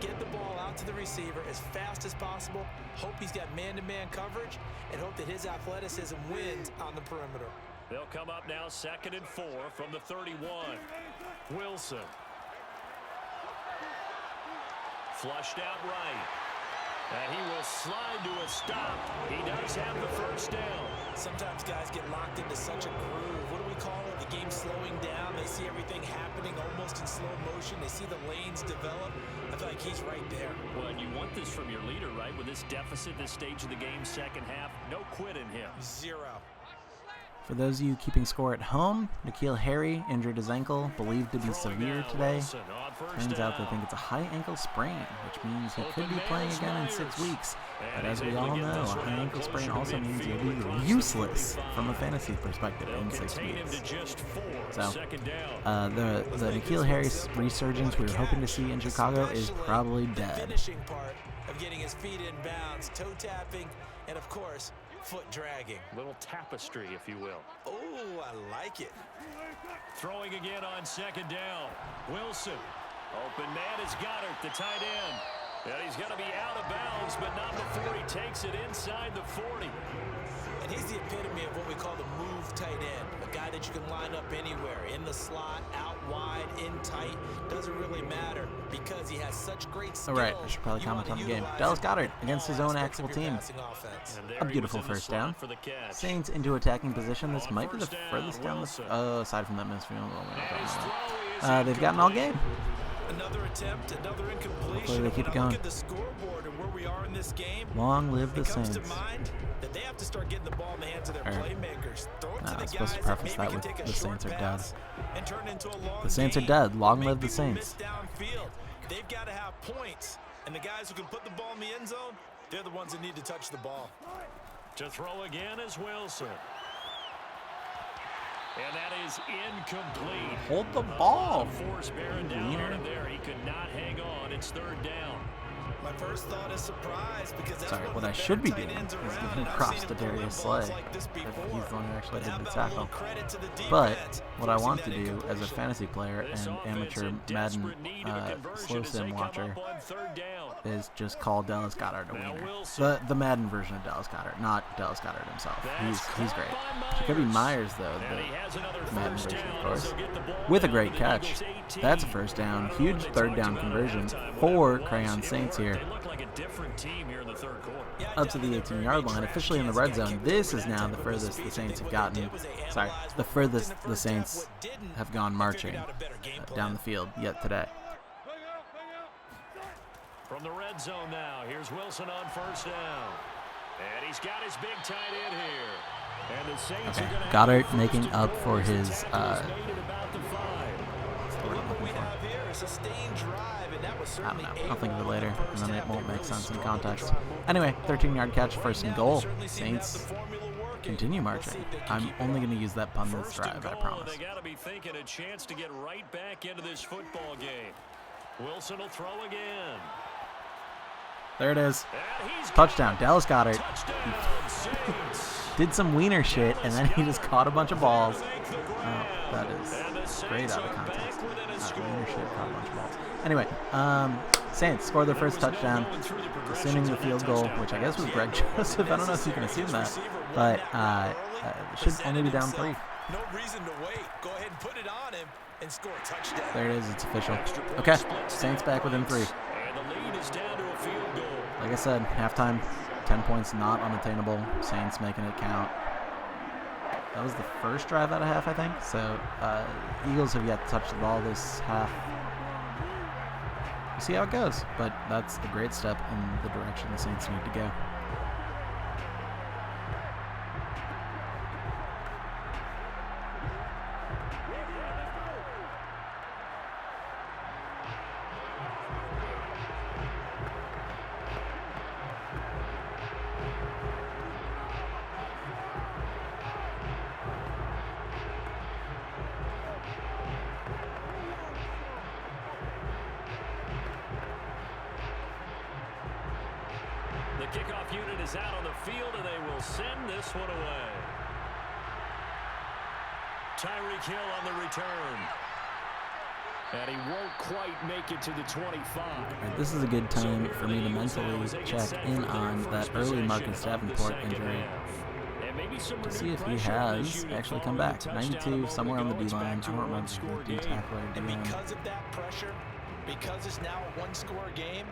Get the ball out to the receiver as fast as possible, hope he's got man-to-man coverage, and hope that his athleticism wins on the perimeter. They'll come up now 2nd and 4 from the 31. Wilson. Flushed out right. And he will slide to a stop. He does have the first down. Sometimes guys get locked into such a groove. What do we call it? The game slowing down. They see everything happening almost in slow motion. They see the lanes develop. I feel like he's right there. Well, and you want this from your leader, right? With this deficit, this stage of the game, second half, no quit in him. 0. For those of you keeping score at home, N'Keal Harry injured his ankle, believed to be severe today. Turns out they think it's a high ankle sprain, which means he could be playing again in 6 weeks. But as we all know, a high ankle sprain also means you'll be useless from a fantasy perspective in 6 weeks. So, the N'Keal Harry resurgence we were hoping to see in Chicago is probably dead. Finishing part of getting his feet in bounds, toe tapping, and of course, foot dragging. Little tapestry, if you will. Oh, I like it. Throwing again on 2nd down. Wilson. Open man is Goddard, the tight end. And he's going to be out of bounds, but not before he takes it inside the 40. And he's the epitome of what we call the move tight end. A guy that you can line up anywhere, in the slot, out wide, in tight. Doesn't really matter because he has such great skills. All right, I should probably comment on the game. Dallas Goedert against his own actual team. A beautiful first down. Saints into attacking position. This might be the furthest down aside from that missed field goal. They've gotten all game. Another attempt, another incompletion. Hopefully they keep it going. Look at the scoreboard and where we are in this game. Long live the Saints. It comes to mind that they have to start getting the ball in the hands of their playmakers. Throw it to I the was supposed to guys preface that that with maybe can the take a Saints are short dead. pass and turn into a long The Saints are game. dead. Long Make live the people Saints. miss downfield. They've got to have points. And the guys who can put the ball in the end zone, they're the ones that need to touch the ball. To throw again is Wilson. And that is incomplete. Hold the ball. Force bearing down on him there. He could not hang on. It's 3rd down. My first thought is surprise because that's Sorry, one what of I the should be better doing tight ends is around, giving and I've props seen to him pull in Darius balls Slay. like this He's the before. one who actually But did how the about a tackle. little credit to the But defense, what I forcing want to that do as a incompletion. fantasy player This and offense amateur in Madden desperate need of a conversion slow as they sim come watcher up on 3rd down. is just call Dallas Goedert a Now wiener. Wilson. The Madden version of Dallas Goedert, not Dallas Goedert himself. That's He's caught great. by Jacoby Myers. Myers, though, And he has another the Madden first version, down of course, as they'll get the ball with a down great to the catch. Eagles' 18. That's a first down. Huge They 3rd talked down about conversion halftime, for whatever it Crayon was. Saints It here. worked. They look like a different team here in the 3rd quarter. Up to the 18-yard line, officially in the red zone. This is now the furthest the Saints have gotten. Sorry, the furthest the Saints have gone marching down the field yet today. From the red zone now, here's Wilson on 1st down. And he's got his big tight end here. And the Saints are going to Goddard making up for his made it about the 5. What we have here is a sustained drive, and that was I don't certainly know. I'll think of it later, and then it won't make sense in context. Anyway, Anyway, 13-yard catch, 1st and goal. Saints continue marching. I'm only going to use that pun this drive, I promise. They got to be thinking a chance to get right back into this football game. Wilson will throw again. There it is. And he's Touchdown, Dallas Goedert. touchdown, Saints. Did some wiener shit, and then he just caught a bunch of balls. Oh, that is great out of context. Wiener shit, caught a bunch of balls. Anyway, Saints scored their first touchdown, assuming the field goal, which I guess was Greg Joseph. I don't know if you can assume that, but it should only be down 3. No reason to wait. Go ahead and put it on him and score a touchdown. There it is. It's official. Okay, Saints back within 3. And the lead is down to a field goal. Like I said, halftime, 10 points not unattainable. Saints making it count. That was the first drive out of half, I think. So Eagles have yet to touch the ball this half. We'll see how it goes, but that's a great step in the direction the Saints need to go. The kickoff unit is out on the field, and they will send this one away. Tyreek Hill on the return. And he won't quite make it to the 25. Right, this is a good time for me to mentally check in on that early Marcus Davenport injury to see if he has actually come back. 92, somewhere on the D-line. I don't remember the D-tackle or D-line. Because of that pressure, because it's now a one-score game,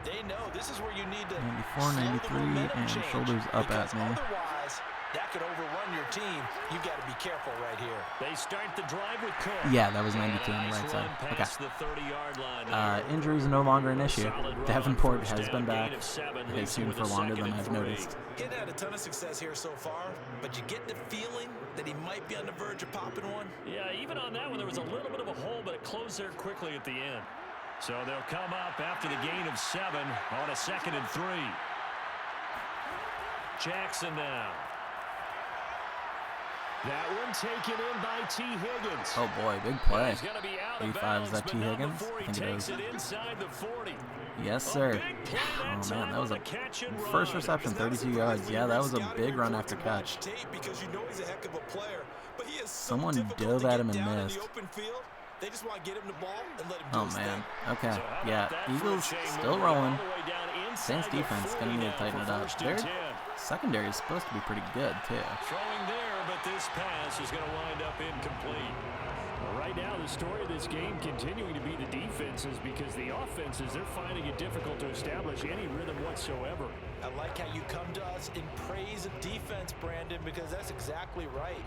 they know this is where you need to 94, 93, and shoulders up at me. Otherwise, that could overrun your team. You've got to be careful right here. They start the drive with Cook. Yeah, that was 92 on the right side. Okay. Injuries no longer an issue. Davenport has been back. It has seemed for longer than I've noticed. Getting had a ton of success here so far, but you get the feeling that he might be on the verge of popping one. Yeah, even on that one, there was a little bit of a hole, but it closed there quickly at the end. So they'll come up after the gain of 7 on a 2nd and 3. Jackson now. That one taken in by T. Higgins. Oh boy, big play. He's gonna be out of 85, bounds, is that T. but not Higgins? before he I think it takes is. it inside the 40. Yes, sir. Oh man, that was a first reception, 32 yards. Yeah, that was a big run after catch. Someone dove at him and missed. They just want to get him the ball and let him do Oh his man. thing. Okay. Yeah, Eagles still rolling. Saints defense gonna need to tighten it up. Their secondary is supposed to be pretty good too. Throwing there, but this pass is going to wind up incomplete. Well, right now, the story of this game continuing to be the defenses, because the offenses, they're finding it difficult to establish any rhythm whatsoever. I like how you come to us in praise of defense, Brandon, because that's exactly right.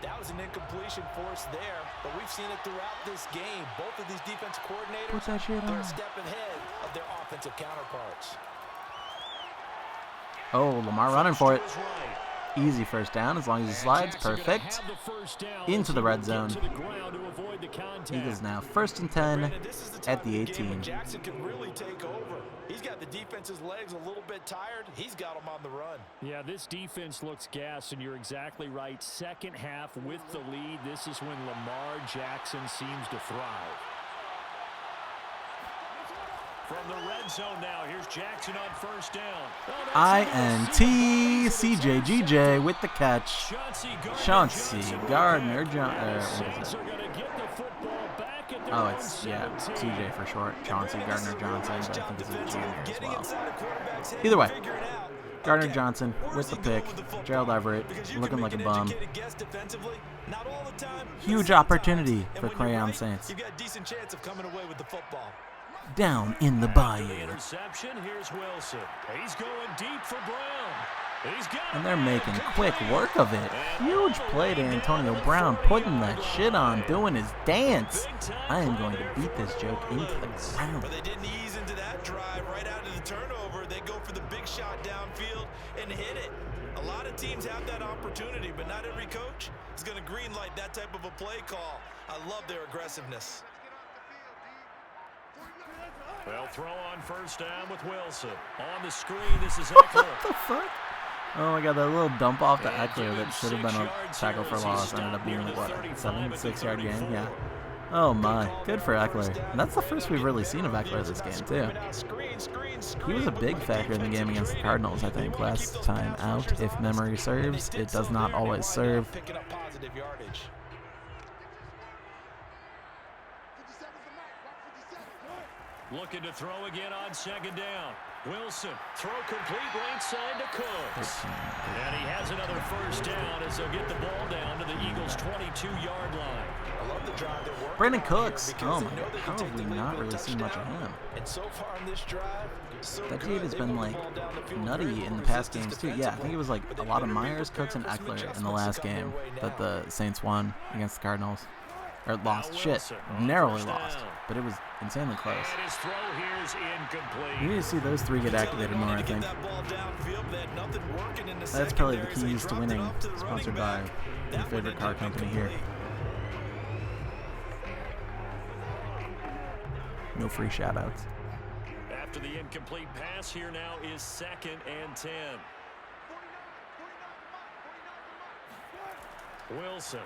That was an incompletion force there, but we've seen it throughout this game. Both of these defense coordinators, Put that shit they're on. a step ahead of their offensive counterparts. Oh, Lamar running for it. Easy first down as long as he slides. Perfect. Into the red zone. Eagles now 1st and 10 Brandon, this is the at time the of game when 18. Jackson can really take over. He's got the defense's legs a little bit tired. He's got them on the run. Yeah, this defense looks gassed, and you're exactly right. Second half with the lead, this is when Lamar Jackson seems to thrive. From the red zone now, here's Jackson on 1st down. INT CJGJ with the catch. Chauncey Gardner Johnson. Oh, it's, yeah, CJ for short. Chauncey Gardner Johnson, but I think it's a junior as well. Either way, Gardner Johnson with the pick. Gerald Everett looking like a bum. Huge opportunity for Crayon Saints. You've got a decent chance of coming away with the football. Down in the bayou. Interception. Here's Wilson. He's going deep for Brown. He's got And they're making quick work of it. Huge play to Antonio Brown, putting that shit on, doing his dance. I am going to beat this joke into the ground. But they didn't ease into that drive right out of the turnover. They go for the big shot downfield and hit it. A lot of teams have that opportunity, but not every coach is going to greenlight that type of a play call. I love their aggressiveness. They'll throw on 1st down with Wilson. On the screen, this is Eckler. What the fuck? Oh my god, that little dump off to Eckler that should have been a tackle for loss ended up being like, what, a 7-6 yard gain? Yeah. Oh my, good for Eckler. And that's the first we've really seen of Eckler this game too. He was a big factor in the game against the Cardinals, I think, last time out. If memory serves, it does not always serve. Picking up positive yardage. Looking to throw again on second down. Wilson, throw complete right side to Cooks. And he has another first down as they'll get the ball down to the Eagles' 22-yard line. I love the drive they're working Brandon on Cooks. here Oh because my they know God. they How can have take we the lead not with a really seen much of touchdown. him? And so far on this drive, so That good. dude has They been move the like ball down the field, nutty very in the little past resistance games too. Yeah, I think it was like defensively, a but lot of they better be Myers, Cooks, and prepared for some Eckler in the adjustments last to come their game way that now. the Saints won against the Cardinals. Or lost. Now Shit. Wilson on Narrowly first lost. down. But it was insanely close. And his throw here is incomplete. We need to see those three get activated more, I think. That's probably the keys to winning. Sponsored by your favorite car company here. No free shoutouts. After the incomplete pass, here now is 2nd and 10. Wilson.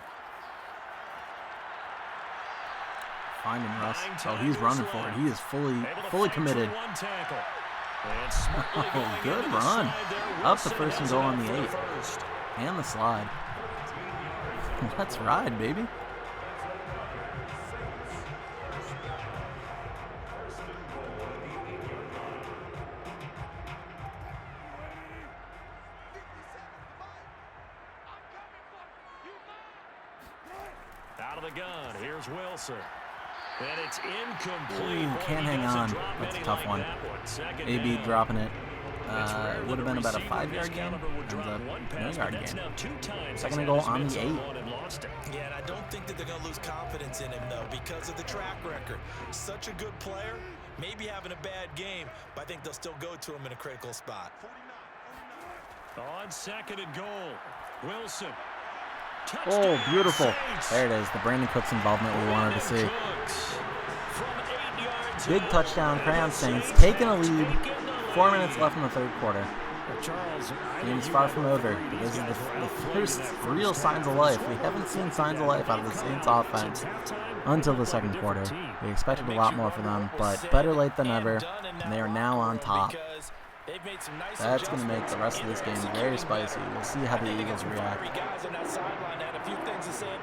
Finding Russ. Oh, he's running for it. He is fully committed. Oh, good run. Up the first and goal on the 8. And the slide. Let's ride, baby. Out of the gun, here's Wilson. And it's incomplete. Ooh, can't hang on. That's a tough one. AB dropping it. It would have been about a 5-yard gain. Ends up 1-yard gain. Second and goal on the 8. Yeah, and I don't think that they're going to lose confidence in him, though, because of the track record. Such a good player, maybe having a bad game, but I think they'll still go to him in a critical spot. On 2nd and goal, Wilson. Oh, beautiful. There it is, the Brandon Cooks involvement we wanted to see. Big touchdown, Crayon Saints taking a lead. 4 minutes left in the third quarter. Game's far from over. This is the first real signs of life. We haven't seen signs of life out of the Saints offense until the second quarter. We expected a lot more from them, but better late than ever, and they are now on top. That's going to make the rest of this game very spicy. We'll see how the Eagles react.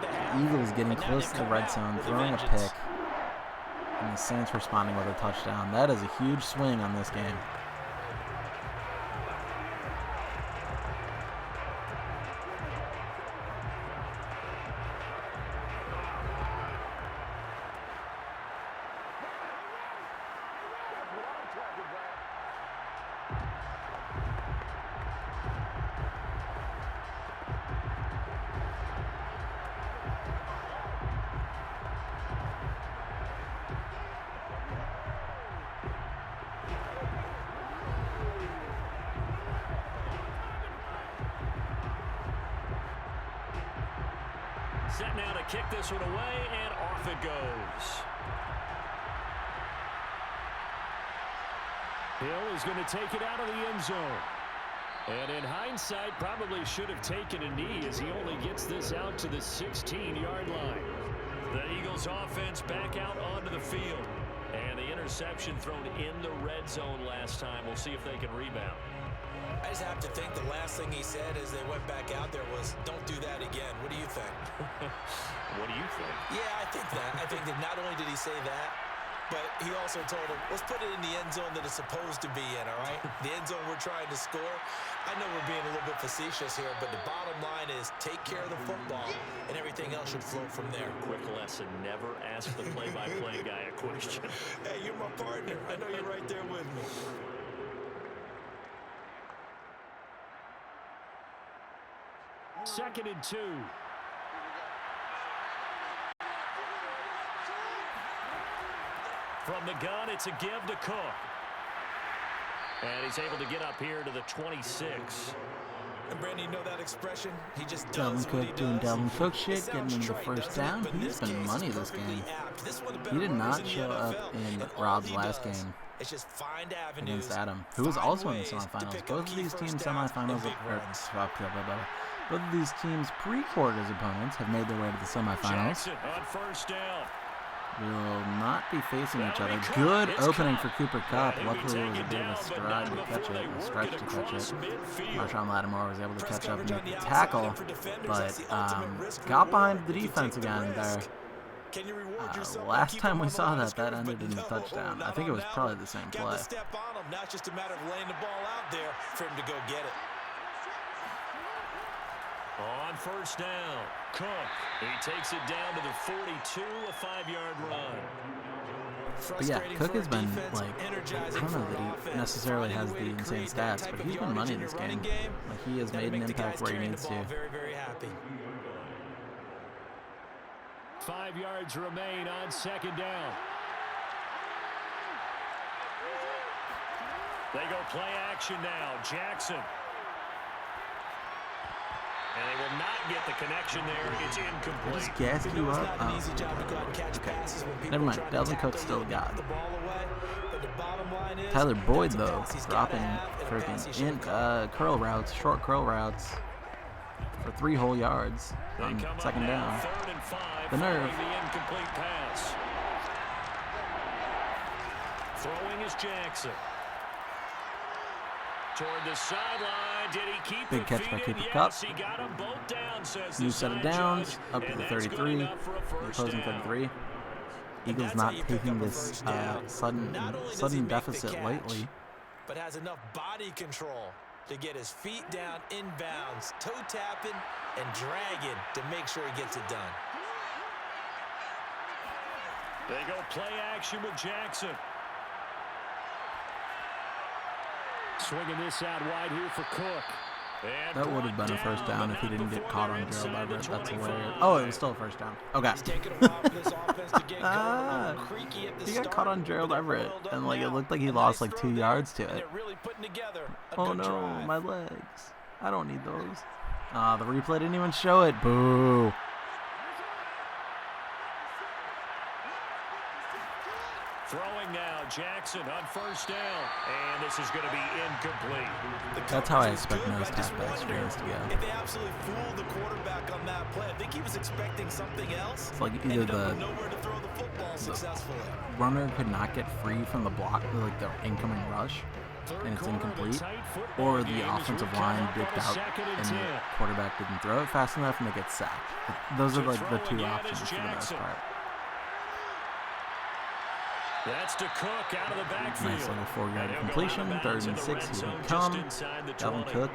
The Eagles getting close to the red zone, throwing a pick, and the Saints responding with a touchdown. That is a huge swing on this game. Set now to kick this one away, and off it goes. Hill is going to take it out of the end zone. And in hindsight, probably should have taken a knee as he only gets this out to the 16-yard line. The Eagles offense back out onto the field. And the interception thrown in the red zone last time. We'll see if they can rebound. I just have to think the last thing he said as they went back out there was, don't do that again. What do you think? What do you think? Yeah, I think that. I think that not only did he say that, but he also told him, let's put it in the end zone that it's supposed to be in, all right? The end zone we're trying to score. I know we're being a little bit facetious here, but the bottom line is take care of the football, and everything else should flow from there. Quick lesson, never ask the play-by-play guy a question. Hey, you're my partner. I know you're right there with me. Second and 2. From the gun, it's a give to Cook. And he's able to get up here to the 26. And Brandon, you know that expression? He just does Dalvin what he Cook doing does. Dalvin Cook shit, It getting sounds him the trite, first doesn't it? down. But in He's this been case, money it's this game. perfectly apt. This one of the He did better not runners in the show up NFL. in And all Rob's he last does game is just find avenues, against Adam, who was find also in the ways to semifinals. pick Both up of key these teams first downs and semifinals, big runs. both of these teams pre-quarters opponents have made their way to the semifinals. Jackson on first down. Will not be facing each other. Good opening for Cooper Kupp. Luckily, it was a bit of a stride to catch it, a stretch to catch it. Marshawn Lattimore was able to catch up and make the tackle, but got behind the defense again there. Can you reward yourself? Last time we saw that ended in a touchdown. I think it was probably the same play. Got to step on him. Now it's just a matter of laying the ball out there for him to go get it. On first down, Cook. He takes it down to the 42, a 5-yard run. But yeah, Cook has been, like, I don't know that he necessarily has the insane stats, but he's been money in this game. Like, he has made an impact where he needs to. Very, very happy. 5 yards remain on second down. They go play action now. Jackson. And they will not get the connection there. It's incomplete. Just gassed you up? Oh, okay. Never mind. Dalvin Cook's still got Tyler Boyd, though, dropping freaking curl routes, short curl routes for 3 whole yards on second down. The nerve. The incomplete pass. Throwing is Jackson. Toward the sideline, did he keep Big catch by Cooper Kupp. Yes, he got them both down, says New the set of side downs, judge, up to and the that's 33, good enough for a the first opposing down. 33. Eagles not taking this sudden deficit lightly. But has enough body control to get his feet down inbounds, toe tapping and dragging to make sure he gets it done. They go play action with Jackson. Swinging this out wide here for Cook. And That would have been a first down if he didn't get caught on Gerald Everett. That's hilarious. Oh, it was still a first down. Okay. He got caught on Gerald Everett, and like it looked like he lost like 2 yards to it. Oh no, my legs. I don't need those. The replay didn't even show it. Boo. Throwing now, Jackson on first down. And this is going to be incomplete. That's how I expect most halfback screens to go. If they absolutely fooled the quarterback on that play, I think he was expecting something else. It's like either the runner could not get free from the block, like the incoming rush, and it's incomplete, or the offensive line dipped out and the quarterback didn't throw it fast enough and they get sacked. Those are like the two options for the most part. That's to Cook out of the backfield. Nice little 4-yard completion. 3rd and 6. Here we come. Dalvin Cook,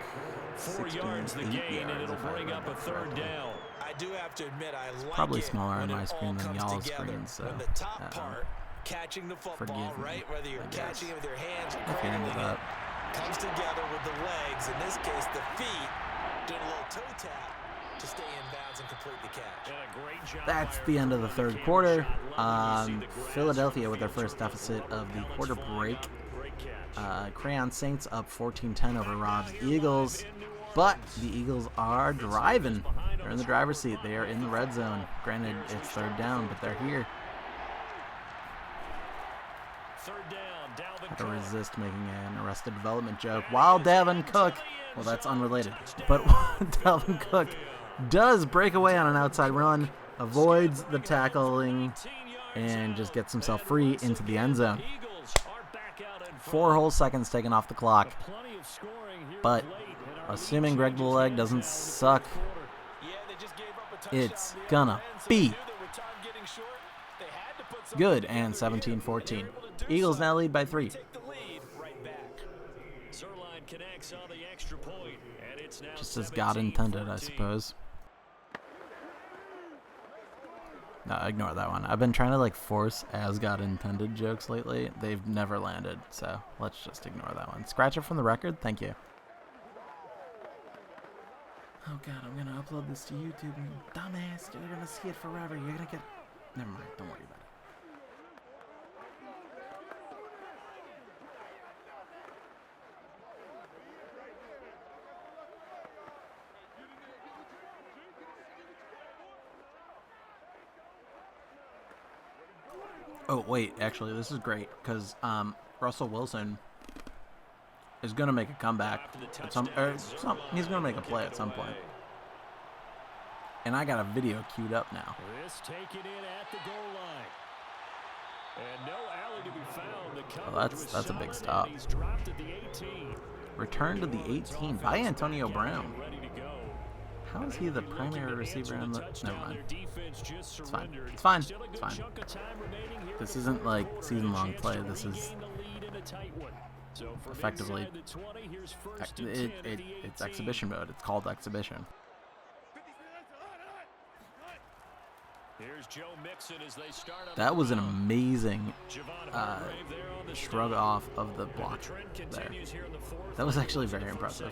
68 yards if I remember correctly. I do have to admit, I like probably smaller on my screen than y'all's screen, so when the top part, catching the football, right? Whether you're catching it with your hands or grabbing it, comes together with the legs. In this case, the feet, doing a little toe tap to stay in bounds and complete the catch. That's the end of the third quarter. Philadelphia with their first deficit of the quarter break. Crayon Saints up 14-10 over Rob's Eagles. But the Eagles are driving. They're in the driver's seat. They are in the red zone. Granted, it's 3rd down, but they're here. Had to resist making an Arrested Development joke. While Dalvin Cook, well, that's unrelated, but Dalvin Cook does break away on an outside run, avoids the tackling, and just gets himself free into the end zone. 4 whole seconds taken off the clock. But assuming Greg Bulleg doesn't suck, it's gonna be good. And 17-14. Eagles now lead by 3. Just as God intended, I suppose. No, ignore that one. I've been trying to like force as God intended jokes lately. They've never landed, so let's just ignore that one. Scratch it from the record. Thank you. Oh God, I'm gonna upload this to YouTube, and dumbass, you're gonna see it forever. You're gonna get. Never mind. Don't worry about it. Oh, wait, actually, this is great, because Russell Wilson is going to make a comeback. He's going to make a play at some point. And I got a video queued up now. Oh, that's a big stop. Return to the 18 by Antonio Brown. How is he the primary receiver on the... Never mind. It's fine. It's fine. It's fine. This isn't like season-long play. This is effectively... It's exhibition mode. It's called exhibition. Here's Joe Mixon as they start up. That was an amazing shrug off of the block there. That was actually very impressive.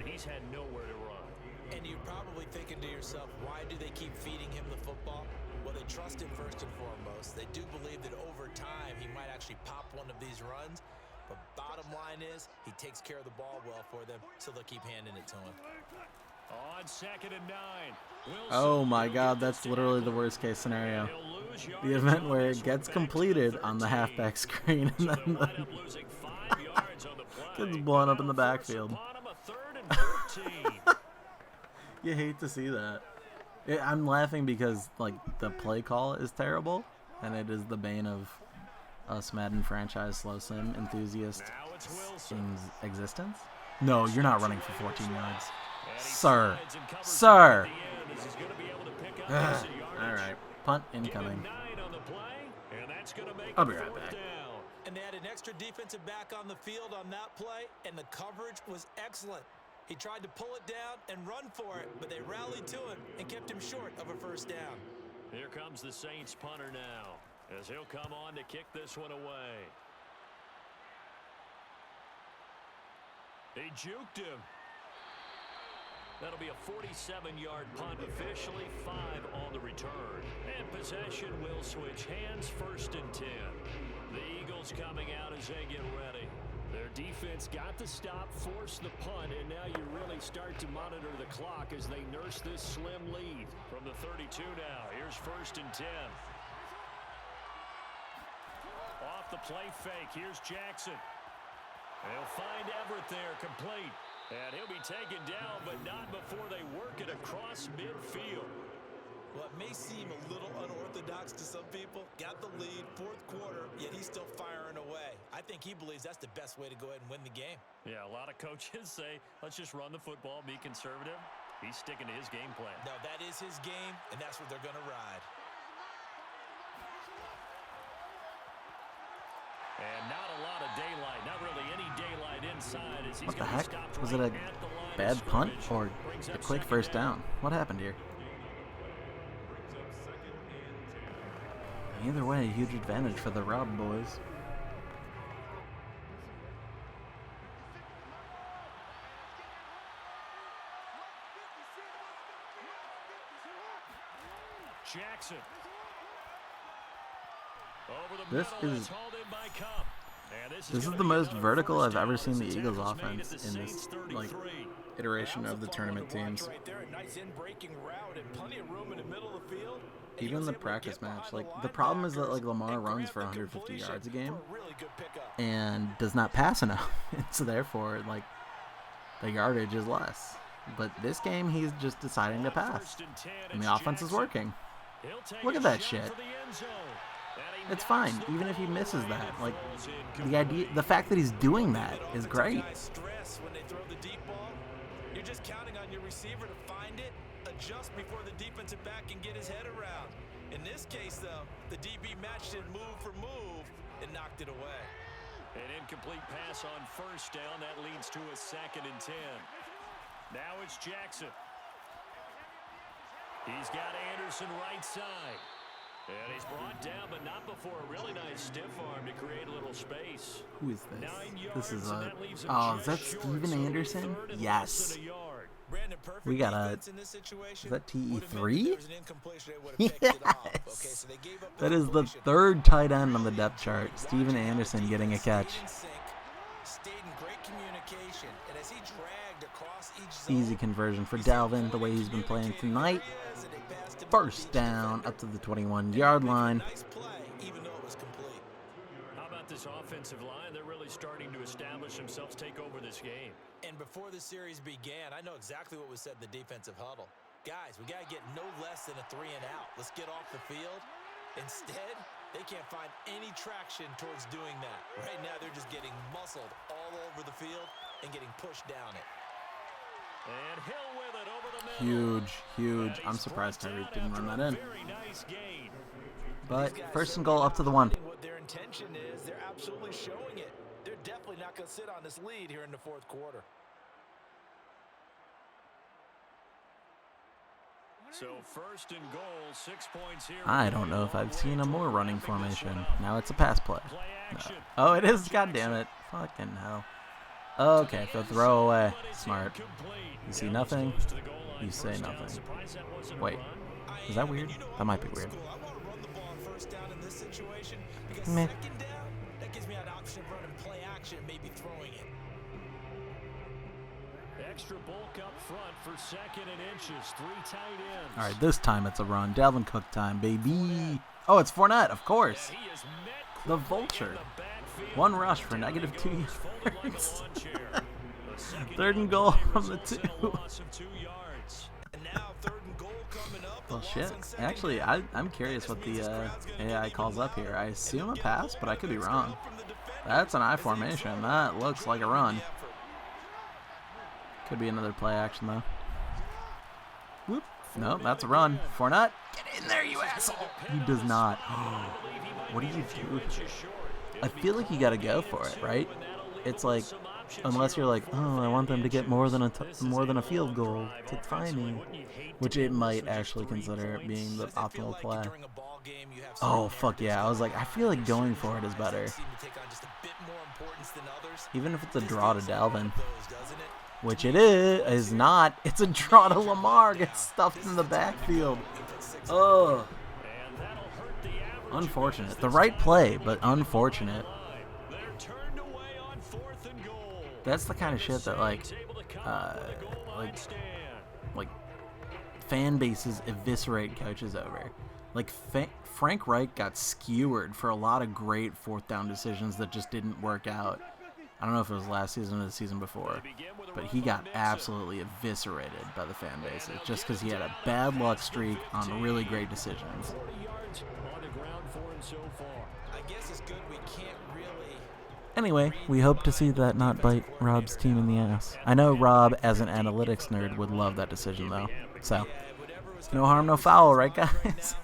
He's had nowhere to run. And you're probably thinking to yourself, why do they keep feeding him the football? Well, they trust him first and foremost. They do believe that over time he might actually pop one of these runs. But bottom line is, he takes care of the ball well for them, so they'll keep handing it to him. On 2nd and 9. Oh my god, that's literally the worst case scenario. The event where it gets completed on the halfback screen and then the gets blown up in the backfield. You hate to see that. I'm laughing because like the play call is terrible, and it is the bane of us Madden franchise slow sim enthusiasts' existence. No, you're not running for 14 yards. Sir. Sir. Alright. Punt incoming. I'll be right back. And they had an extra defensive back on the field on that play, and the coverage was excellent. He tried to pull it down and run for it, but they rallied to him and kept him short of a first down. Here comes the Saints punter now, as he'll come on to kick this one away. He juked him. That'll be a 47-yard punt, officially 5 on the return. And possession will switch hands, 1st and 10. The Eagles coming out as they get ready. Their defense got the stop, forced the punt, and now you really start to monitor the clock as they nurse this slim lead. From the 32 now, here's 1st and 10. Off the play fake, here's Jackson. They'll find Everett there, complete. And he'll be taken down, but not before they work it across midfield. Well, it may seem a little unorthodox to some people. Got the lead, 4th quarter, yet he's still firing away. I think he believes that's the best way to go ahead and win the game. Yeah, a lot of coaches say, let's just run the football, be conservative. He's sticking to his game plan. No, that is his game, and that's what they're going to ride. And not a lot of daylight, not really any daylight inside. As he's What the heck? Was it a bad punt or a quick first down? What happened here? Either way, huge advantage for the Rob boys. Jackson. This is the most vertical I've ever seen the Eagles offense in this like iteration of the tournament teams. Even the practice match, like the problem is that like Lamar runs for 150 yards a game and does not pass enough, and so therefore like the yardage is less. But this game he's just deciding to pass, and the offense is working. Look at that shit. It's fine, even if he misses that. Like the fact that he's doing that is great. You're just counting on your receiver to find it, adjust before the defensive back can get his head around. In this case, though, the DB matched it move for move and knocked it away. An incomplete pass on 1st down. That leads to a 2nd and 10. Now it's Jackson. He's got Anderson right side. And he's brought down, but not before a really nice stiff arm to create a little space. Who is this? This is is that Steven Anderson? Yes. We got a... Is that TE3? Yes! That is the 3rd tight end on the depth chart. Steven Anderson getting a catch. Easy conversion for Dalvin, the way he's been playing tonight. 1st down up to the 21-yard line. How about this offensive line? They're really starting to establish themselves, take over this game. And before the series began, I know exactly what was said in the defensive huddle. Guys, we got to get no less than a 3 and out. Let's get off the field. Instead, they can't find any traction towards doing that. Right now, they're just getting muscled all over the field and getting pushed down it. And Hill with it over the middle. Huge, huge. I'm surprised Tyreek didn't run that in. Very nice gain. But first and goal up to the 1. What their intention is, they're absolutely showing it. They're definitely not going to sit on this lead here in the fourth quarter. So first and goal, 6 points here. I don't know if I've seen a more running formation. Now it's a pass play. No. Oh, it is. God damn it. Fucking hell. Okay, so throw away. Smart. You see nothing. You say nothing. Wait. Is that weird? That might be weird. I want to run the ball on first down in this situation because Meh. second down, that gives me an option of running play action and maybe throwing it. Extra bulk up front for second and inches. 3 tight ends. All right, this time it's a run. Dalvin Cook time, baby. Oh, it's Fournette, of course. He is met The quickly vulture. in the backfield. 1 rush for negative 2 yards. 3rd and goal from the 2. And now third and goal coming up. Well, shit. Actually, I'm curious what the AI calls up here. I assume a pass, but I could be wrong. That's an I formation. That looks like a run. Could be another play action, though. Whoop. Nope, that's a run. Fournette, get in there, you asshole. He does not. What do you do? I feel like you got to go for it, right? It's like, unless you're like, oh, I want them to get more than a field goal to tie me, which it might actually consider being the optimal play. Oh, fuck yeah. I was like, I feel like going for it is better. Even if it's a draw to Dalvin. Which it is not. It's a draw to Lamar. Gets stuffed in the backfield. Ugh. Unfortunate. The right play, but unfortunate. That's the kind of shit that like fan bases eviscerate coaches over. Like Frank Reich got skewered for a lot of great 4th down decisions that just didn't work out. I don't know if it was last season or the season before, but he got absolutely eviscerated by the fan bases just because he had a bad luck streak on really great decisions. Anyway, we hope to see that not bite Rob's team in the ass. I know Rob, as an analytics nerd, would love that decision, though. So, no harm, no foul, right, guys?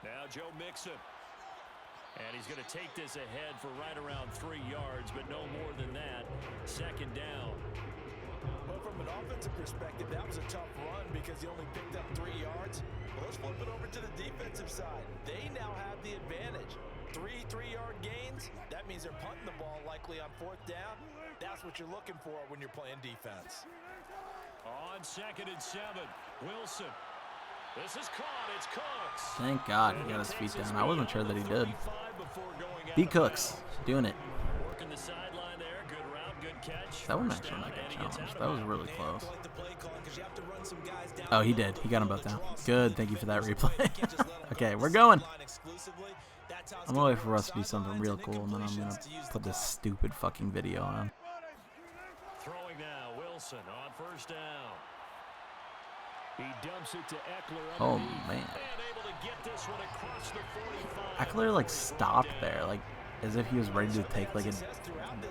Now Joe Mixon. And he's going to take this ahead for right around 3 yards, but no more than that. 2nd down. But from an offensive perspective, that was a tough run because he only picked up 3 yards. Well, let's flip it over to the defensive side. They now have the advantage. 3 3-yard gains. That means they're punting the ball likely on 4th down. That's what you're looking for when you're playing defense. On 2nd and 7, Wilson. This is caught. It's Cooks. Thank God he got his feet down. I wasn't sure that he did. B. Cooks, doing it. Working the sideline there. Good route, good catch. That one actually might get challenged. That was really close. Oh, he did. He got them both down. Good. Thank you for that replay. Okay, we're going. I'm gonna wait for Russ to do something real cool, and then I'm gonna put this stupid fucking video on. Throwing now, Wilson on 1st down. He dumps it to Eckler. Oh man. Eckler like stopped there, like as if he was ready to take like a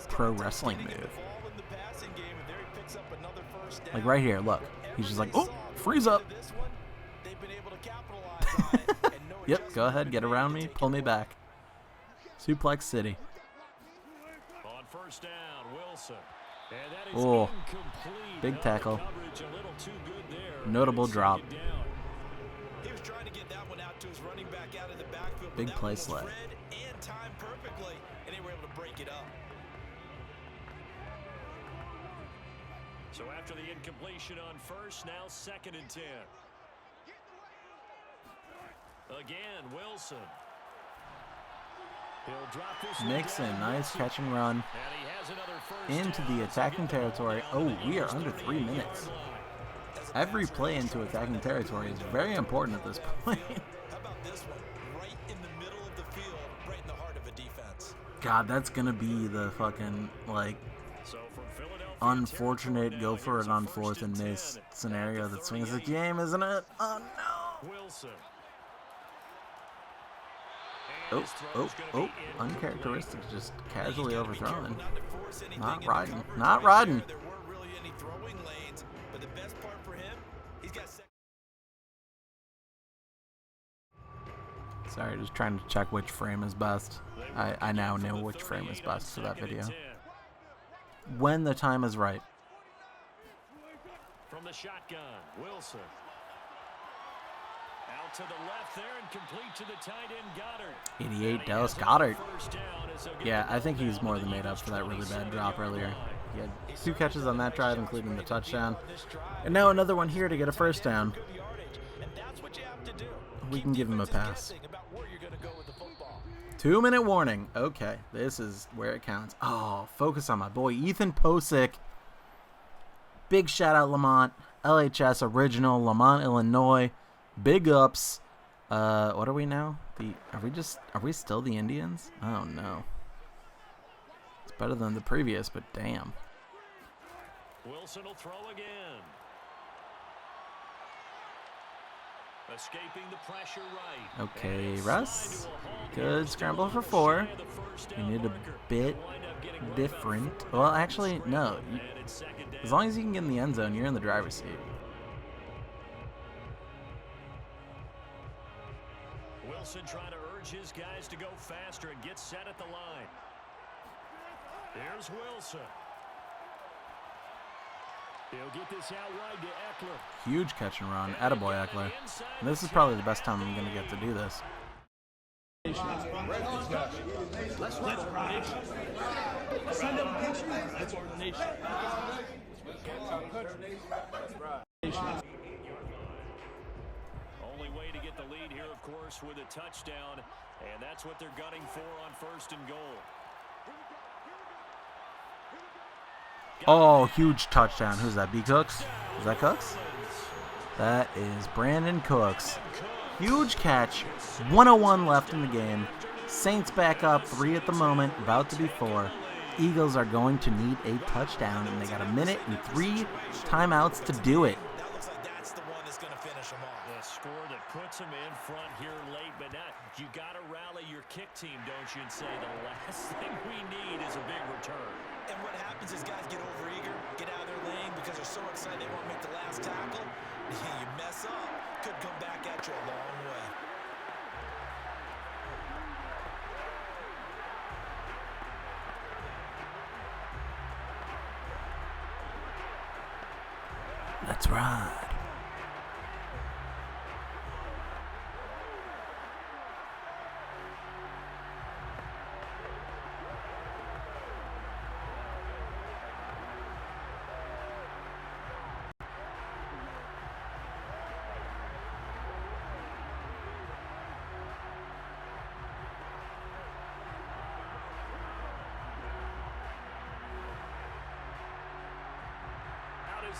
pro wrestling move. Like right here, look. He's just like, oh, freeze up. Yep, go ahead, get around me, pull me back. Suplex City. On 1st down, Wilson. Oh, big tackle. Notable drop. He was trying to get that one out to his running back out of the backfield. Big play sled. And timed perfectly, and they were able to break it up. So after the incompletion on 1st, now 2nd and 10. Again, Wilson. He'll drop this Mixon, nice catch and run. Into the attacking territory. Oh, we are under 3 minutes. Every play into attacking territory is very important at this point. How about this one? Right in the middle of the field, right in the heart of a defense. God, that's gonna be the fucking like unfortunate go for it on 4th and miss scenario that swings the game, isn't it? Oh no. Oh. Uncharacteristic, just casually overthrown. Not riding. Not riding. There weren't really any throwing lanes, but the best part for him, he's got Sorry, just trying to check which frame is best. I now know which frame is best for that video. When the time is right. From the shotgun, Wilson. Out to the left there and complete to the tight end Goddard. 88, Dallas Goddard. Yeah, I think he's more than made up for that really bad drop earlier. He had 2 catches on that drive, including the touchdown. And now another one here to get a first down. We can give him a pass. 2-minute warning. Okay, this is where it counts. Oh, focus on my boy, Ethan Posick. Big shout out, Lamont. LHS original, Lamont, Illinois. Big ups. What are we now? Are we still the Indians? Oh no. It's better than the previous, but damn. Wilson will throw again. Escaping the pressure right. Okay, Russ. Good scramble for 4. You need a bit different. Well, actually, no. As long as you can get in the end zone, you're in the driver's seat. Wilson trying to urge his guys to go faster and get set at the line. Here's Wilson. He'll get this out wide to Eckler. Huge catch and run. Attaboy, Eckler. And this is probably the best time I'm going to get to do this. Only way to get the lead here, of course, with a touchdown, and that's what they're gunning for on 1st and goal. Oh, huge touchdown. Who's that? B. Cooks? Is that Cooks? That is Brandon Cooks. Huge catch. 101 left in the game. Saints back up 3 at the moment, about to be 4. Eagles are going to need a touchdown, and they got 1 minute and 3 timeouts to do it. That looks like that's the one that's going to finish him off. The score that puts them in front here late, but not. You got to rally your kick team, don't you, and say the last thing we need is a big return. And what happens is guys get overeager, get out of their lane because they're so excited they want to make the last tackle. You mess up, could come back at you a long way. Let's ride.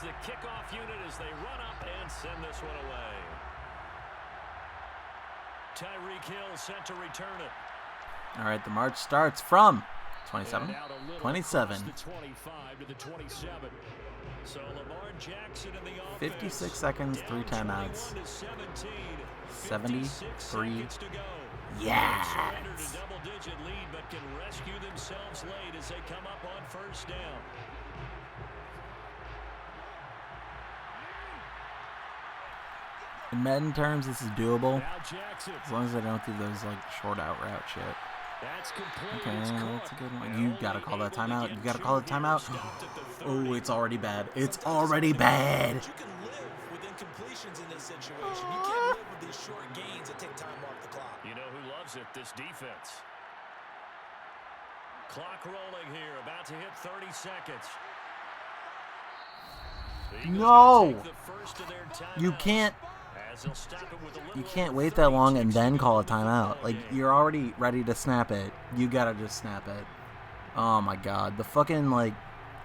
The kickoff unit as they run up and send this one away. Tyreek Hill set to return it. All right, the march starts from 27, 27, the 25 to the 27. So Lamar Jackson in the offense. 56 seconds, 3 timeouts, 73. Yes. Double-digit lead, but can rescue themselves late as they come up on 1st down. In Madden terms, this is doable, as long as I don't do those like short out route shit. Okay, that's a good one. You gotta call that timeout. You gotta call it timeout. Oh, it's already bad. It's already bad. You can live with incompletions in this situation. You can't live with these short gains that take time off the clock. You know who loves it? This defense. Clock rolling here, about to hit 30 seconds. No! You can't. You can't wait that long and then call a timeout. Like, you're already ready to snap it. You gotta just snap it. Oh my god. The fucking, like,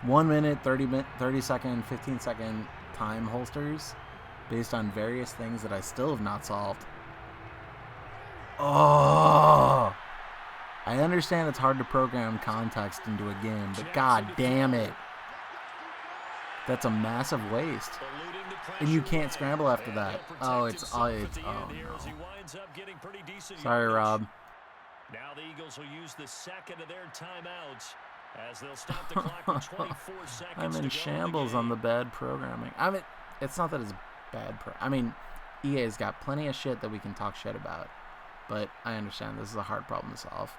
1 minute, 30 second, 15 second time holsters based on various things that I still have not solved. Oh! I understand it's hard to program context into a game, but god damn it. That's a massive waste. And you can't scramble after that. Oh, oh no. Sorry, Rob. Now the Eagles will use the second of their timeouts as they'll stop the clock with 24 seconds I'm to in go shambles on the bad programming. I mean, it's not that it's bad. EA's got plenty of shit that we can talk shit about, but I understand this is a hard problem to solve.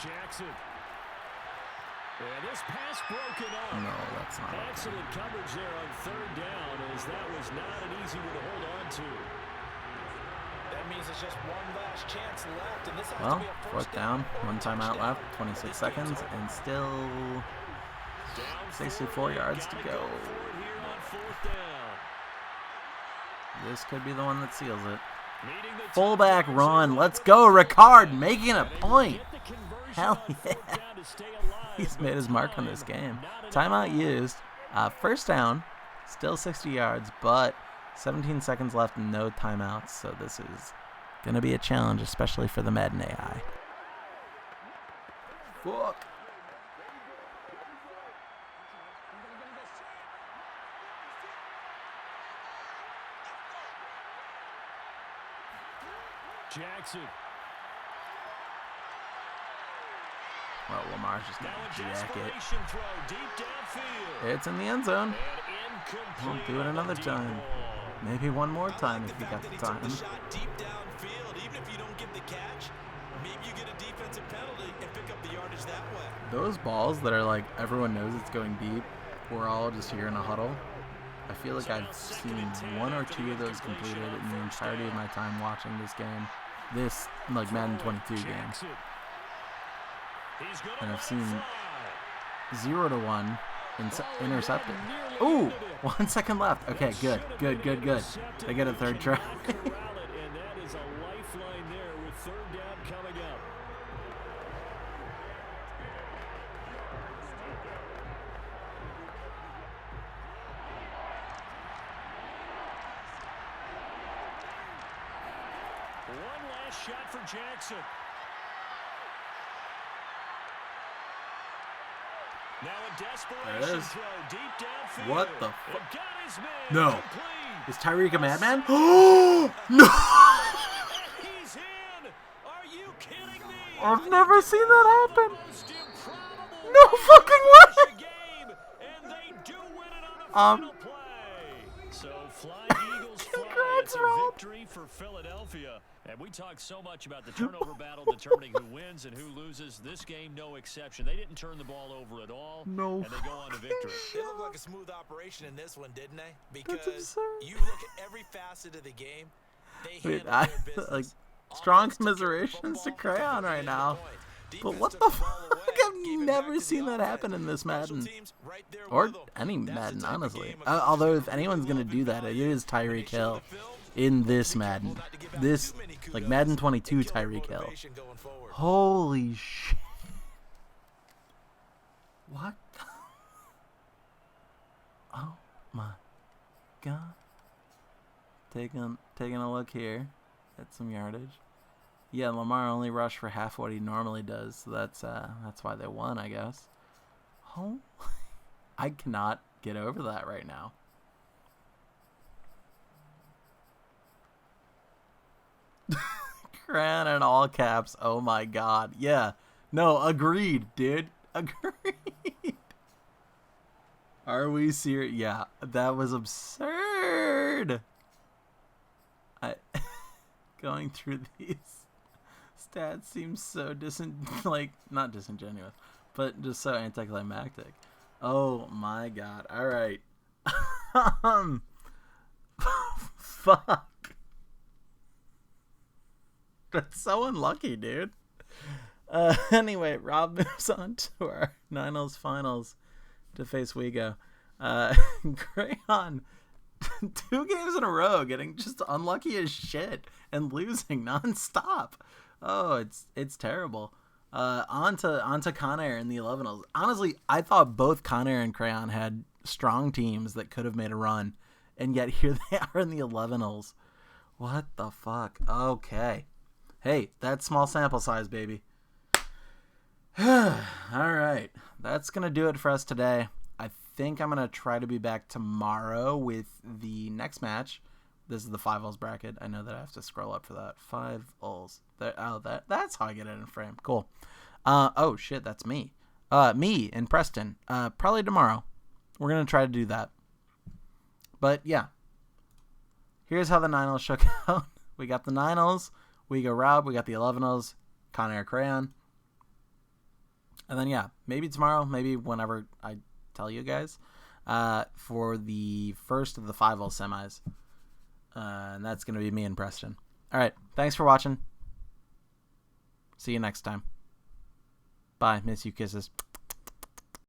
Jackson. And this pass broken up. No, that's not. Excellent coverage there on third down, as that was not an easy one to hold on to. That means it's just one last chance left, and this has to Well, be a fourth down, one timeout left, 26 seconds, and still 64 yards to go. This could be the one that seals it. Fullback run. Let's go, Ricard, making a point. Hell yeah. He's made his mark on this game. Timeout used. First down, still 60 yards, but 17 seconds left and no timeouts, so this is going to be a challenge, especially for the Madden AI. Fuck. Jackson. Well, Lamar's just going to jack it. Throw deep downfield. It's in the end zone. And We'll do it another time. Maybe one more time if you got the time. Deep downfield, even if you don't get the catch, maybe you get a defensive penalty and pick up the yardage that way. Those balls that are like everyone knows it's going deep, we're all just here in a huddle. I feel like I've seen one or two of those completed in the entirety of my time watching this game. This, like, Madden 22 game. And I've seen 0 to 1 intercepted. Ooh, 1 second left. Okay, good. They get a third try. And that is a lifeline there with third down coming up. One last shot for Jackson. Now a desperation throw deep downfield. What the fuck? Got his man. No. Complete. Is Tyreek a madman? Oh, no! He's in. Are you kidding me? I've never seen that happen. Most improbable No fucking way! game, and they do win it on the final play. So fly Eagles fly. It's Congrats, a Rob. victory for Philadelphia. And we talk so much about the turnover battle determining who wins and who loses. This game, no exception. They didn't turn the ball over at all. No. And they go on to victory. It looked like a smooth operation in this one, didn't they? Because absurd. you look at every facet of the game. They Wait, handled their business. like, strong Offense took care of commiserations to football, Crayon right gained the now. point. But Defense what took the the ball fuck? away, I've gave it never back to seen the that offense. happen in this Special Madden. teams right there Or with them. any That's the Madden, type of honestly. game a Although coach if anyone's going to do that, it is Tyreek show Hill the film. in this Madden. This, like, Madden 22 Tyreek Hill. Holy shit. What? Oh my god. Taking a look here at some yardage. Yeah, Lamar only rushed for half what he normally does, so that's why they won, I guess. Oh, I cannot get over that right now. Crayon in all caps. Oh my god. Yeah. No, agreed, dude. Agreed. Are we serious? Yeah, that was absurd. Going through these stats seems so not disingenuous, but just so anticlimactic. Oh my god. All right. Fuck. That's so unlucky, dude. Anyway, Rob moves on to our Niners finals to face Wego. Crayon, 2 games in a row, getting just unlucky as shit and losing nonstop. Oh, it's terrible. On to Conair in the 11ls. Honestly, I thought both Conair and Crayon had strong teams that could have made a run, and yet here they are in the 11ls. What the fuck? Okay. Hey, that's small sample size, baby. All right. That's going to do it for us today. I think I'm going to try to be back tomorrow with the next match, This is the 5-Ulls bracket. I know that I have to scroll up for that. 5-Ulls. That's how I get it in frame. Cool. Oh, shit, that's me. Me and Preston. Probably tomorrow. We're going to try to do that. But, yeah. Here's how the 9-Ulls shook out. We got the 9-Ulls. We go Rob. We got the 11-Ulls. Connor, Crayon. And then, yeah, maybe tomorrow, maybe whenever I tell you guys, for the first of the 5-Ulls semis. And that's going to be me and Preston. All right. Thanks for watching. See you next time. Bye. Miss you. Kisses.